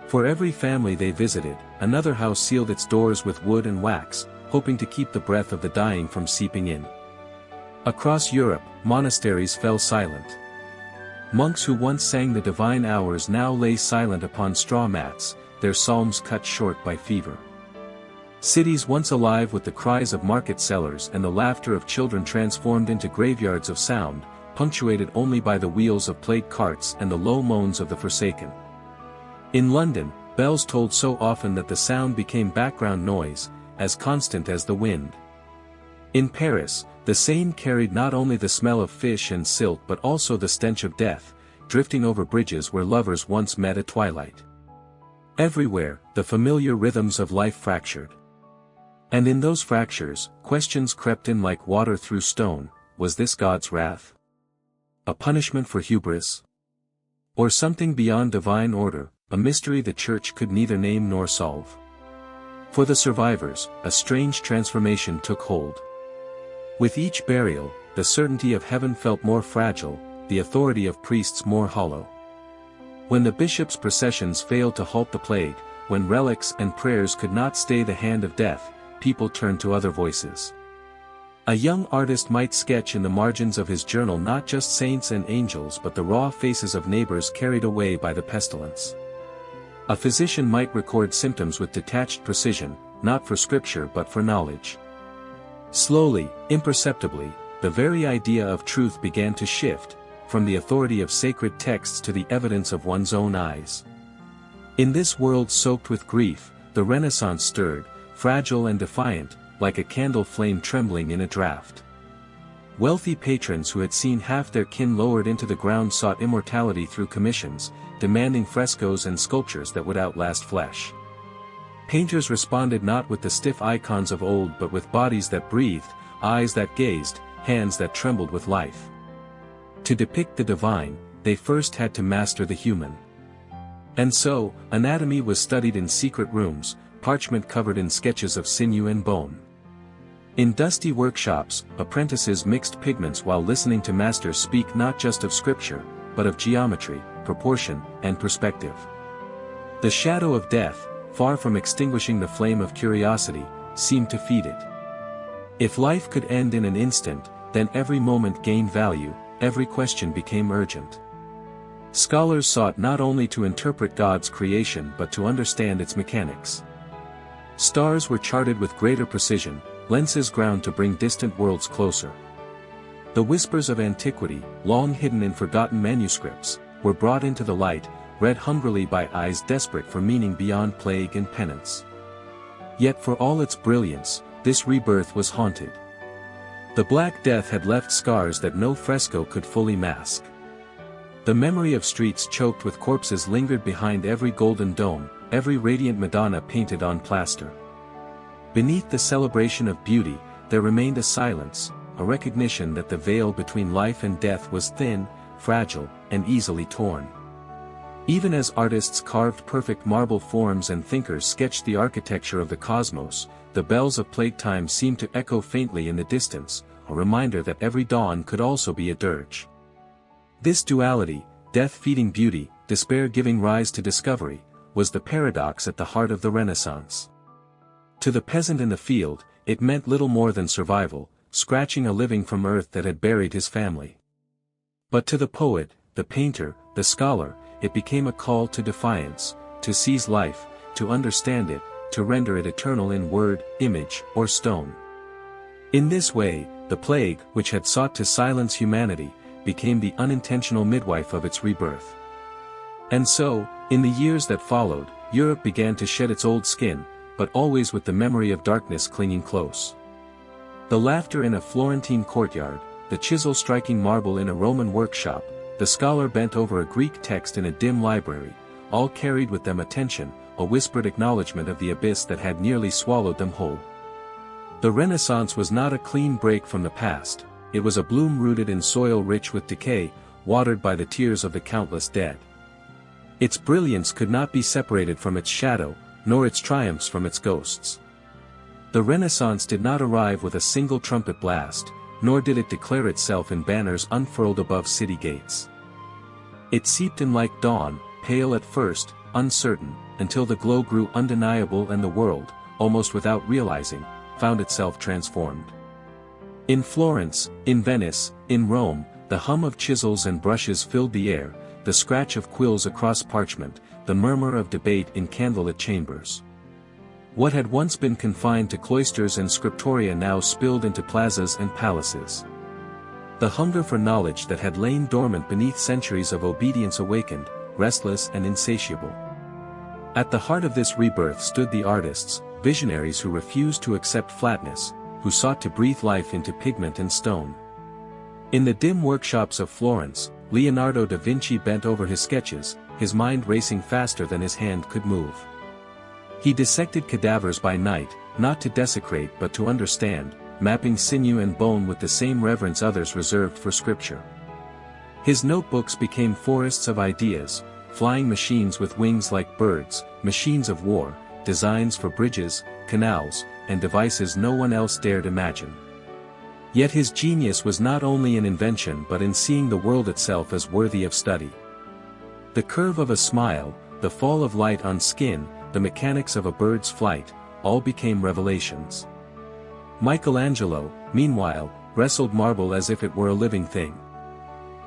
For every family they visited, another house sealed its doors with wood and wax, hoping to keep the breath of the dying from seeping in. Across Europe, monasteries fell silent. Monks who once sang the divine hours now lay silent upon straw mats, their psalms cut short by fever. Cities once alive with the cries of market sellers and the laughter of children transformed into graveyards of sound, punctuated only by the wheels of plague carts and the low moans of the forsaken. In London, bells tolled so often that the sound became background noise, as constant as the wind. In Paris, the Seine carried not only the smell of fish and silt but also the stench of death, drifting over bridges where lovers once met at twilight. Everywhere, the familiar rhythms of life fractured. And in those fractures, questions crept in like water through stone: was this God's wrath? A punishment for hubris? Or something beyond divine order, a mystery the Church could neither name nor solve? For the survivors, a strange transformation took hold. With each burial, the certainty of heaven felt more fragile, the authority of priests more hollow. When the bishops' processions failed to halt the plague, when relics and prayers could not stay the hand of death, people turned to other voices. A young artist might sketch in the margins of his journal not just saints and angels but the raw faces of neighbors carried away by the pestilence. A physician might record symptoms with detached precision, not for scripture but for knowledge. Slowly, imperceptibly, the very idea of truth began to shift, from the authority of sacred texts to the evidence of one's own eyes. In this world soaked with grief, the Renaissance stirred, fragile and defiant, like a candle flame trembling in a draught. Wealthy patrons who had seen half their kin lowered into the ground sought immortality through commissions, demanding frescoes and sculptures that would outlast flesh. Painters responded not with the stiff icons of old but with bodies that breathed, eyes that gazed, hands that trembled with life. To depict the divine, they first had to master the human. And so, anatomy was studied in secret rooms, parchment covered in sketches of sinew and bone. In dusty workshops, apprentices mixed pigments while listening to masters speak not just of scripture, but of geometry, proportion, and perspective. The shadow of death, far from extinguishing the flame of curiosity, seemed to feed it. If life could end in an instant, then every moment gained value, every question became urgent. Scholars sought not only to interpret God's creation but to understand its mechanics. Stars were charted with greater precision, lenses ground to bring distant worlds closer. The whispers of antiquity, long hidden in forgotten manuscripts, were brought into the light, read hungrily by eyes desperate for meaning beyond plague and penance. Yet for all its brilliance, this rebirth was haunted. The Black Death had left scars that no fresco could fully mask. The memory of streets choked with corpses lingered behind every golden dome, every radiant Madonna painted on plaster. Beneath the celebration of beauty, there remained a silence, a recognition that the veil between life and death was thin, fragile, and easily torn. Even as artists carved perfect marble forms and thinkers sketched the architecture of the cosmos, the bells of plague time seemed to echo faintly in the distance, a reminder that every dawn could also be a dirge. This duality, death feeding beauty, despair giving rise to discovery, was the paradox at the heart of the Renaissance. To the peasant in the field, it meant little more than survival, scratching a living from earth that had buried his family. But to the poet, the painter, the scholar, it became a call to defiance, to seize life, to understand it, to render it eternal in word, image, or stone. In this way, the plague, which had sought to silence humanity, became the unintentional midwife of its rebirth. And so, in the years that followed, Europe began to shed its old skin, but always with the memory of darkness clinging close. The laughter in a Florentine courtyard, the chisel striking marble in a Roman workshop, the scholar bent over a Greek text in a dim library, all carried with them a tension, a whispered acknowledgement of the abyss that had nearly swallowed them whole. The Renaissance was not a clean break from the past, it was a bloom rooted in soil rich with decay, watered by the tears of the countless dead. Its brilliance could not be separated from its shadow, nor its triumphs from its ghosts. The Renaissance did not arrive with a single trumpet blast, nor did it declare itself in banners unfurled above city gates. It seeped in like dawn, pale at first, uncertain, until the glow grew undeniable and the world, almost without realizing, found itself transformed. In Florence, in Venice, in Rome, the hum of chisels and brushes filled the air, the scratch of quills across parchment, the murmur of debate in candlelit chambers. What had once been confined to cloisters and scriptoria now spilled into plazas and palaces. The hunger for knowledge that had lain dormant beneath centuries of obedience awakened, restless and insatiable. At the heart of this rebirth stood the artists, visionaries who refused to accept flatness, who sought to breathe life into pigment and stone. In the dim workshops of Florence, Leonardo da Vinci bent over his sketches, his mind racing faster than his hand could move. He dissected cadavers by night, not to desecrate but to understand, mapping sinew and bone with the same reverence others reserved for scripture. His notebooks became forests of ideas, flying machines with wings like birds, machines of war, designs for bridges, canals, and devices no one else dared imagine. Yet his genius was not only in invention but in seeing the world itself as worthy of study. The curve of a smile, the fall of light on skin, the mechanics of a bird's flight, all became revelations. Michelangelo, meanwhile, wrestled marble as if it were a living thing.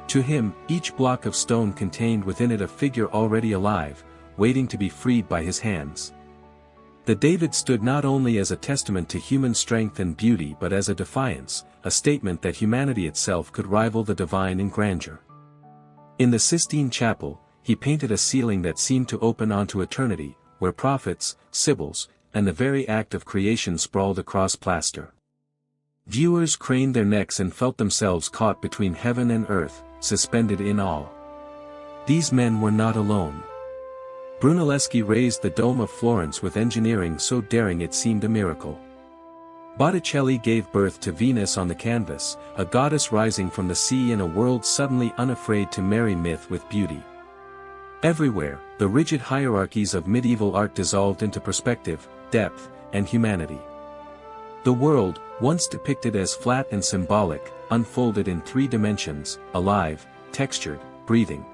To him, each block of stone contained within it a figure already alive, waiting to be freed by his hands. The David stood not only as a testament to human strength and beauty but as a defiance, a statement that humanity itself could rival the divine in grandeur. In the Sistine Chapel, he painted a ceiling that seemed to open onto eternity, where prophets, sibyls, and the very act of creation sprawled across plaster. Viewers craned their necks and felt themselves caught between heaven and earth, suspended in awe. These men were not alone. Brunelleschi raised the Dome of Florence with engineering so daring it seemed a miracle. Botticelli gave birth to Venus on the canvas, a goddess rising from the sea in a world suddenly unafraid to marry myth with beauty. Everywhere, the rigid hierarchies of medieval art dissolved into perspective, depth, and humanity. The world, once depicted as flat and symbolic, unfolded in 3 dimensions, alive, textured, breathing.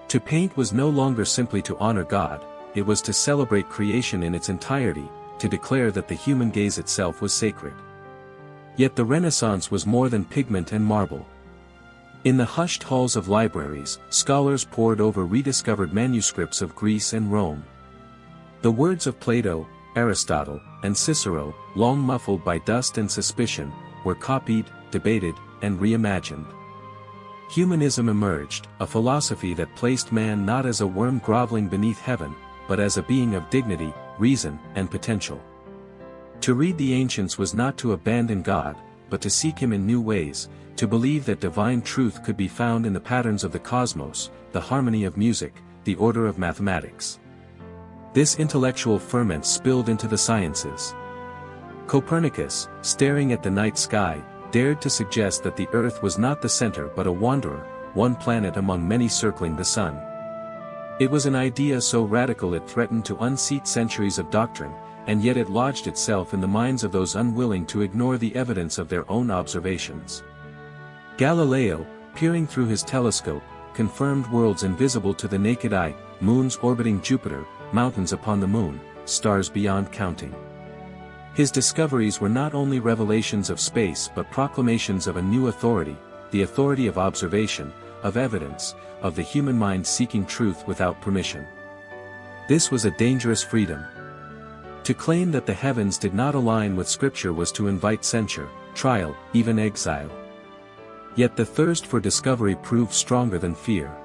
To paint was no longer simply to honor God, it was to celebrate creation in its entirety, to declare that the human gaze itself was sacred. Yet the Renaissance was more than pigment and marble. In the hushed halls of libraries, scholars pored over rediscovered manuscripts of Greece and Rome. The words of Plato, Aristotle, and Cicero, long muffled by dust and suspicion, were copied, debated, and reimagined. Humanism emerged, a philosophy that placed man not as a worm groveling beneath heaven, but as a being of dignity, reason, and potential. To read the ancients was not to abandon God, but to seek him in new ways, to believe that divine truth could be found in the patterns of the cosmos, the harmony of music, the order of mathematics. This intellectual ferment spilled into the sciences. Copernicus, staring at the night sky, dared to suggest that the Earth was not the center but a wanderer, one planet among many circling the sun. It was an idea so radical it threatened to unseat centuries of doctrine, and yet it lodged itself in the minds of those unwilling to ignore the evidence of their own observations. Galileo, peering through his telescope, confirmed worlds invisible to the naked eye, moons orbiting Jupiter, mountains upon the moon, stars beyond counting. His discoveries were not only revelations of space but proclamations of a new authority, the authority of observation, of evidence, of the human mind seeking truth without permission. This was a dangerous freedom. To claim that the heavens did not align with Scripture was to invite censure, trial, even exile. Yet the thirst for discovery proved stronger than fear.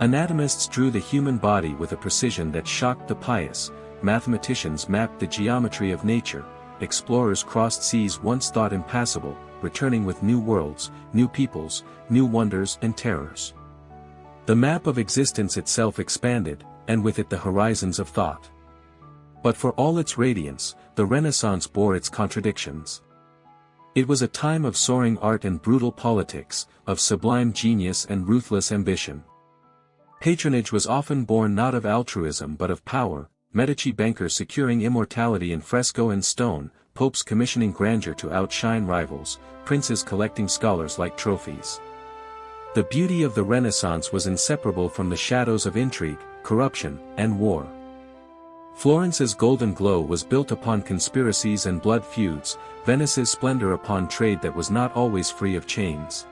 Anatomists drew the human body with a precision that shocked the pious, mathematicians mapped the geometry of nature, explorers crossed seas once thought impassable, returning with new worlds, new peoples, new wonders and terrors. The map of existence itself expanded, and with it the horizons of thought. But for all its radiance, the Renaissance bore its contradictions. It was a time of soaring art and brutal politics, of sublime genius and ruthless ambition. Patronage was often born not of altruism but of power, Medici bankers securing immortality in fresco and stone, popes commissioning grandeur to outshine rivals, princes collecting scholars like trophies. The beauty of the Renaissance was inseparable from the shadows of intrigue, corruption, and war. Florence's golden glow was built upon conspiracies and blood feuds, Venice's splendor upon trade that was not always free of chains.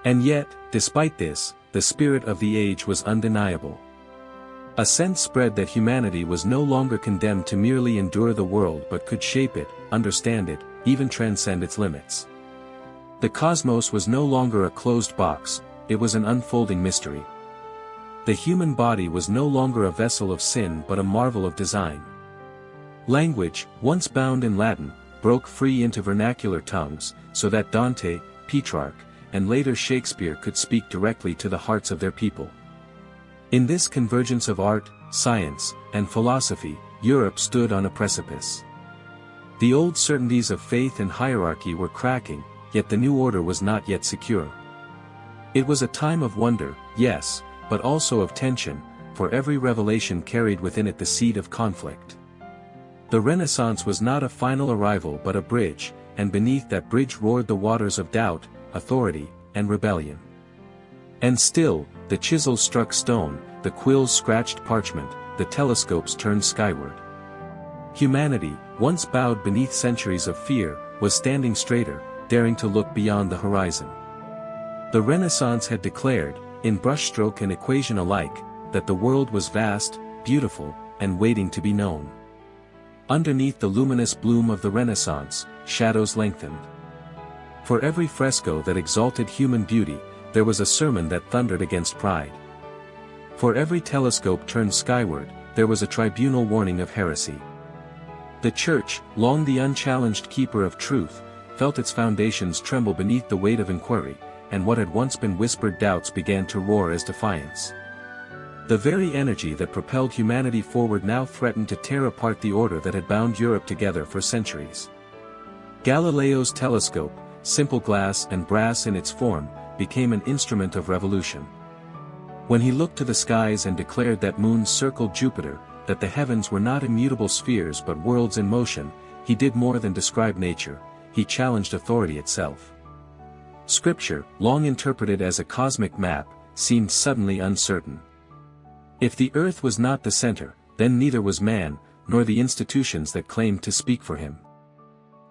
And yet, despite this, the spirit of the age was undeniable. A sense spread that humanity was no longer condemned to merely endure the world but could shape it, understand it, even transcend its limits. The cosmos was no longer a closed box, it was an unfolding mystery. The human body was no longer a vessel of sin but a marvel of design. Language, once bound in Latin, broke free into vernacular tongues, so that Dante, Petrarch, and later Shakespeare could speak directly to the hearts of their people. In this convergence of art, science, and philosophy, Europe stood on a precipice. The old certainties of faith and hierarchy were cracking, yet the new order was not yet secure. It was a time of wonder, yes, but also of tension, for every revelation carried within it the seed of conflict. The Renaissance was not a final arrival but a bridge, and beneath that bridge roared the waters of doubt, authority, and rebellion. And still, the chisels struck stone, the quills scratched parchment, the telescopes turned skyward. Humanity, once bowed beneath centuries of fear, was standing straighter, daring to look beyond the horizon. The Renaissance had declared, in brushstroke and equation alike, that the world was vast, beautiful, and waiting to be known. Underneath the luminous bloom of the Renaissance, shadows lengthened. For every fresco that exalted human beauty, there was a sermon that thundered against pride. For every telescope turned skyward, there was a tribunal warning of heresy. The Church, long the unchallenged keeper of truth, felt its foundations tremble beneath the weight of inquiry, and what had once been whispered doubts began to roar as defiance. The very energy that propelled humanity forward now threatened to tear apart the order that had bound Europe together for centuries. Galileo's telescope, simple glass and brass in its form, became an instrument of revolution. When he looked to the skies and declared that moons circled Jupiter, that the heavens were not immutable spheres but worlds in motion, he did more than describe nature, he challenged authority itself. Scripture, long interpreted as a cosmic map, seemed suddenly uncertain. If the earth was not the center, then neither was man, nor the institutions that claimed to speak for him.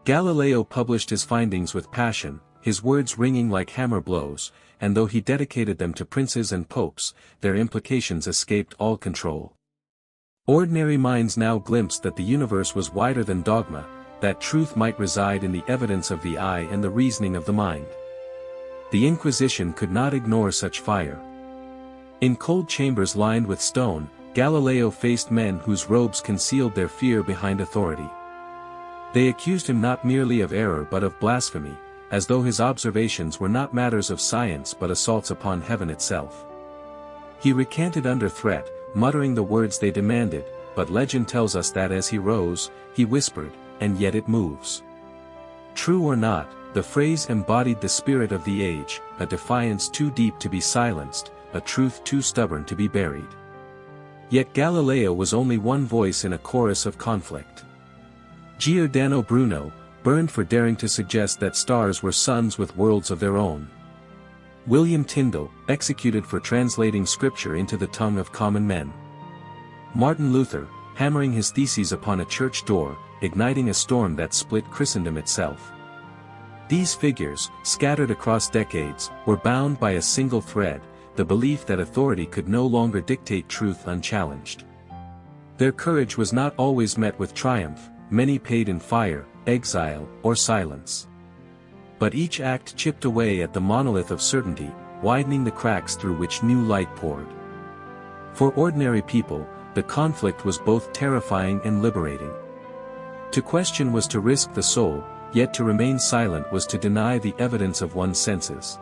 Galileo published his findings with passion, his words ringing like hammer blows, and though he dedicated them to princes and popes, their implications escaped all control. Ordinary minds now glimpsed that the universe was wider than dogma, that truth might reside in the evidence of the eye and the reasoning of the mind. The Inquisition could not ignore such fire. In cold chambers lined with stone, Galileo faced men whose robes concealed their fear behind authority. They accused him not merely of error but of blasphemy, as though his observations were not matters of science but assaults upon heaven itself. He recanted under threat, muttering the words they demanded, but legend tells us that as he rose, he whispered, "And yet it moves." True or not, the phrase embodied the spirit of the age, a defiance too deep to be silenced, a truth too stubborn to be buried. Yet Galileo was only one voice in a chorus of conflict. Giordano Bruno, burned for daring to suggest that stars were suns with worlds of their own. William Tyndale, executed for translating scripture into the tongue of common men. Martin Luther, hammering his theses upon a church door, igniting a storm that split Christendom itself. These figures, scattered across decades, were bound by a single thread, the belief that authority could no longer dictate truth unchallenged. Their courage was not always met with triumph, many paid in fire, exile, or silence. But each act chipped away at the monolith of certainty, widening the cracks through which new light poured. For ordinary people, the conflict was both terrifying and liberating. To question was to risk the soul, yet to remain silent was to deny the evidence of one's senses.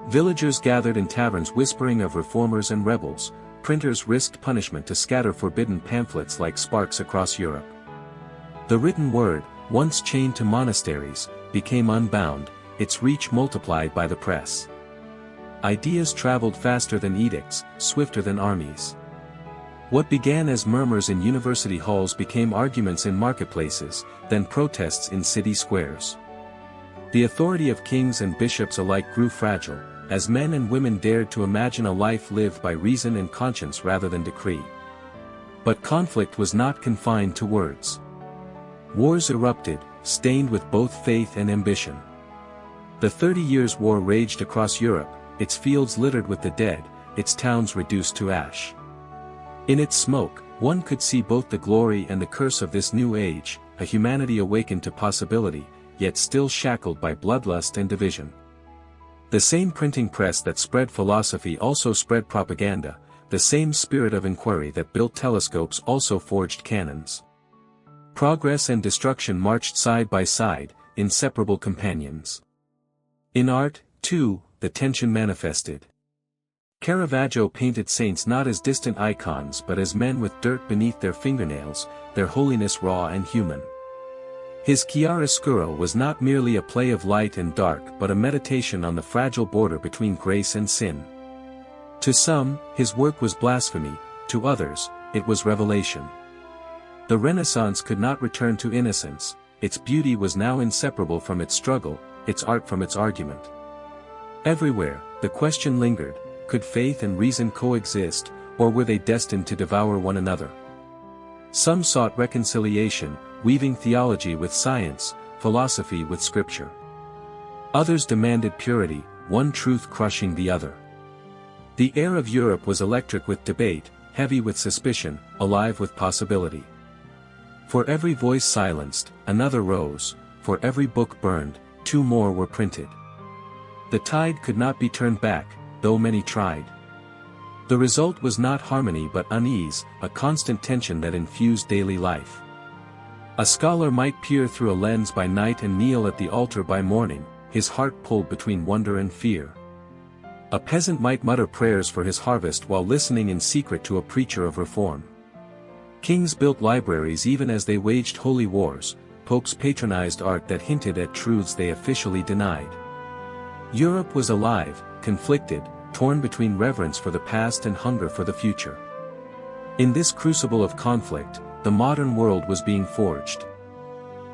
Villagers gathered in taverns whispering of reformers and rebels, printers risked punishment to scatter forbidden pamphlets like sparks across Europe. The written word, once chained to monasteries, became unbound, its reach multiplied by the press. Ideas traveled faster than edicts, swifter than armies. What began as murmurs in university halls became arguments in marketplaces, then protests in city squares. The authority of kings and bishops alike grew fragile, as men and women dared to imagine a life lived by reason and conscience rather than decree. But conflict was not confined to words. Wars erupted, stained with both faith and ambition. The 30 Years' War raged across Europe, its fields littered with the dead, its towns reduced to ash. In its smoke, one could see both the glory and the curse of this new age, a humanity awakened to possibility, yet still shackled by bloodlust and division. The same printing press that spread philosophy also spread propaganda, the same spirit of inquiry that built telescopes also forged cannons. Progress and destruction marched side by side, inseparable companions. In art, too, the tension manifested. Caravaggio painted saints not as distant icons but as men with dirt beneath their fingernails, their holiness raw and human. His chiaroscuro was not merely a play of light and dark but a meditation on the fragile border between grace and sin. To some, his work was blasphemy, to others, it was revelation. The Renaissance could not return to innocence, its beauty was now inseparable from its struggle, its art from its argument. Everywhere, the question lingered, could faith and reason coexist, or were they destined to devour one another? Some sought reconciliation, weaving theology with science, philosophy with scripture. Others demanded purity, one truth crushing the other. The air of Europe was electric with debate, heavy with suspicion, alive with possibility. For every voice silenced, another rose, for every book burned, two more were printed. The tide could not be turned back, though many tried. The result was not harmony but unease, a constant tension that infused daily life. A scholar might peer through a lens by night and kneel at the altar by morning, his heart pulled between wonder and fear. A peasant might mutter prayers for his harvest while listening in secret to a preacher of reform. Kings built libraries even as they waged holy wars, popes patronized art that hinted at truths they officially denied. Europe was alive, conflicted, torn between reverence for the past and hunger for the future. In this crucible of conflict, the modern world was being forged.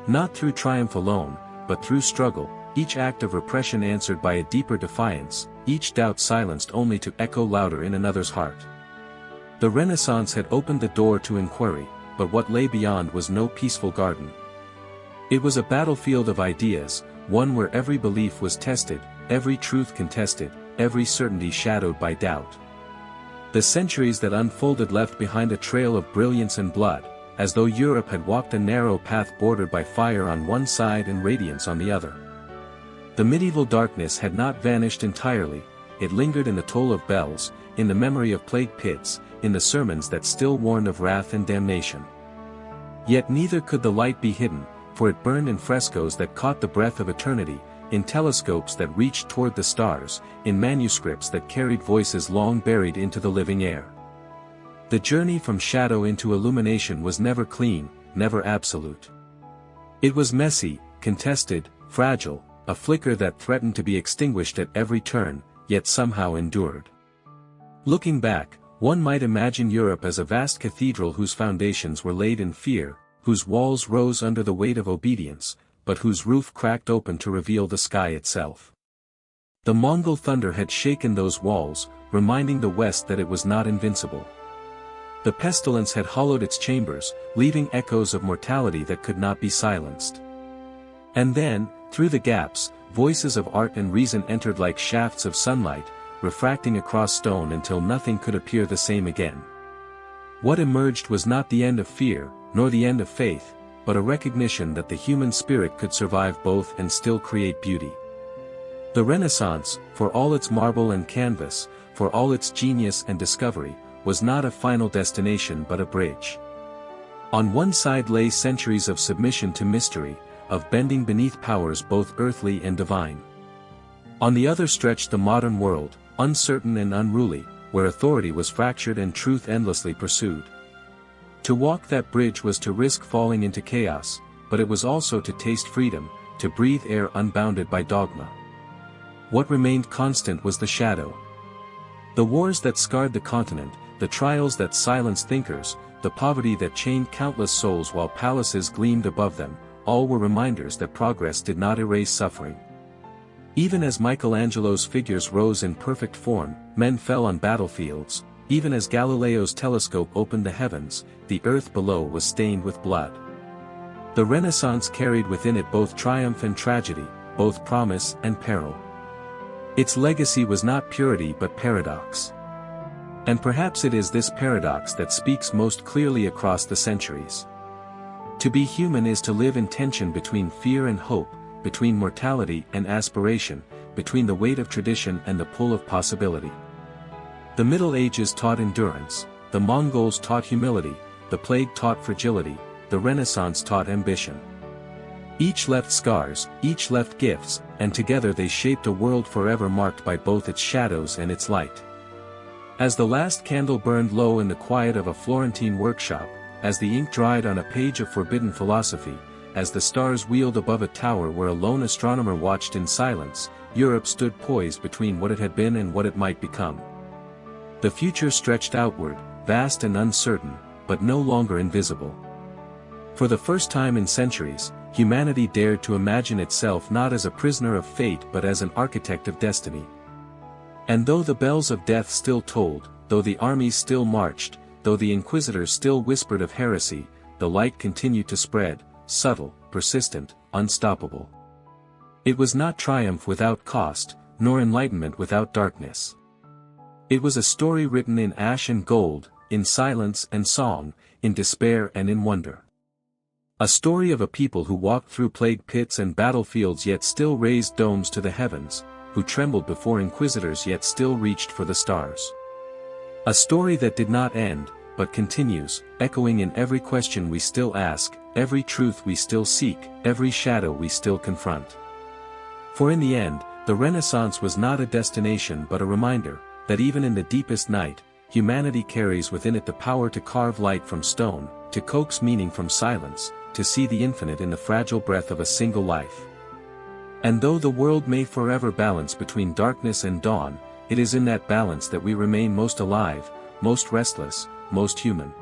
Not through triumph alone, but through struggle, each act of repression answered by a deeper defiance, each doubt silenced only to echo louder in another's heart. The Renaissance had opened the door to inquiry, but what lay beyond was no peaceful garden. It was a battlefield of ideas, one where every belief was tested, every truth contested, every certainty shadowed by doubt. The centuries that unfolded left behind a trail of brilliance and blood, as though Europe had walked a narrow path bordered by fire on one side and radiance on the other. The medieval darkness had not vanished entirely, it lingered in the toll of bells, in the memory of plague pits, in the sermons that still warned of wrath and damnation. Yet neither could the light be hidden, for it burned in frescoes that caught the breath of eternity, in telescopes that reached toward the stars, in manuscripts that carried voices long buried into the living air. The journey from shadow into illumination was never clean, never absolute. It was messy, contested, fragile, a flicker that threatened to be extinguished at every turn, yet somehow endured. Looking back, one might imagine Europe as a vast cathedral whose foundations were laid in fear, whose walls rose under the weight of obedience, but whose roof cracked open to reveal the sky itself. The Mongol thunder had shaken those walls, reminding the West that it was not invincible. The pestilence had hollowed its chambers, leaving echoes of mortality that could not be silenced. And then, through the gaps, voices of art and reason entered like shafts of sunlight, refracting across stone until nothing could appear the same again. What emerged was not the end of fear, nor the end of faith, but a recognition that the human spirit could survive both and still create beauty. The Renaissance, for all its marble and canvas, for all its genius and discovery, was not a final destination but a bridge. On one side lay centuries of submission to mystery, of bending beneath powers both earthly and divine. On the other stretched the modern world, uncertain and unruly, where authority was fractured and truth endlessly pursued. To walk that bridge was to risk falling into chaos, but it was also to taste freedom, to breathe air unbounded by dogma. What remained constant was the shadow. The wars that scarred the continent, the trials that silenced thinkers, the poverty that chained countless souls while palaces gleamed above them, all were reminders that progress did not erase suffering. Even as Michelangelo's figures rose in perfect form, men fell on battlefields. Even as Galileo's telescope opened the heavens, the earth below was stained with blood. The Renaissance carried within it both triumph and tragedy, both promise and peril. Its legacy was not purity but paradox. And perhaps it is this paradox that speaks most clearly across the centuries. To be human is to live in tension between fear and hope, between mortality and aspiration, between the weight of tradition and the pull of possibility. The Middle Ages taught endurance, the Mongols taught humility, the plague taught fragility, the Renaissance taught ambition. Each left scars, each left gifts, and together they shaped a world forever marked by both its shadows and its light. As the last candle burned low in the quiet of a Florentine workshop, as the ink dried on a page of forbidden philosophy, as the stars wheeled above a tower where a lone astronomer watched in silence, Europe stood poised between what it had been and what it might become. The future stretched outward, vast and uncertain, but no longer invisible. For the first time in centuries, humanity dared to imagine itself not as a prisoner of fate but as an architect of destiny. And though the bells of death still tolled, though the armies still marched, though the inquisitors still whispered of heresy, the light continued to spread, subtle, persistent, unstoppable. It was not triumph without cost, nor enlightenment without darkness. It was a story written in ash and gold, in silence and song, in despair and in wonder. A story of a people who walked through plague pits and battlefields yet still raised domes to the heavens, who trembled before inquisitors yet still reached for the stars. A story that did not end, but continues, echoing in every question we still ask, every truth we still seek, every shadow we still confront. For in the end, the Renaissance was not a destination but a reminder, that even in the deepest night, humanity carries within it the power to carve light from stone, to coax meaning from silence, to see the infinite in the fragile breath of a single life. And though the world may forever balance between darkness and dawn, it is in that balance that we remain most alive, most restless, most human.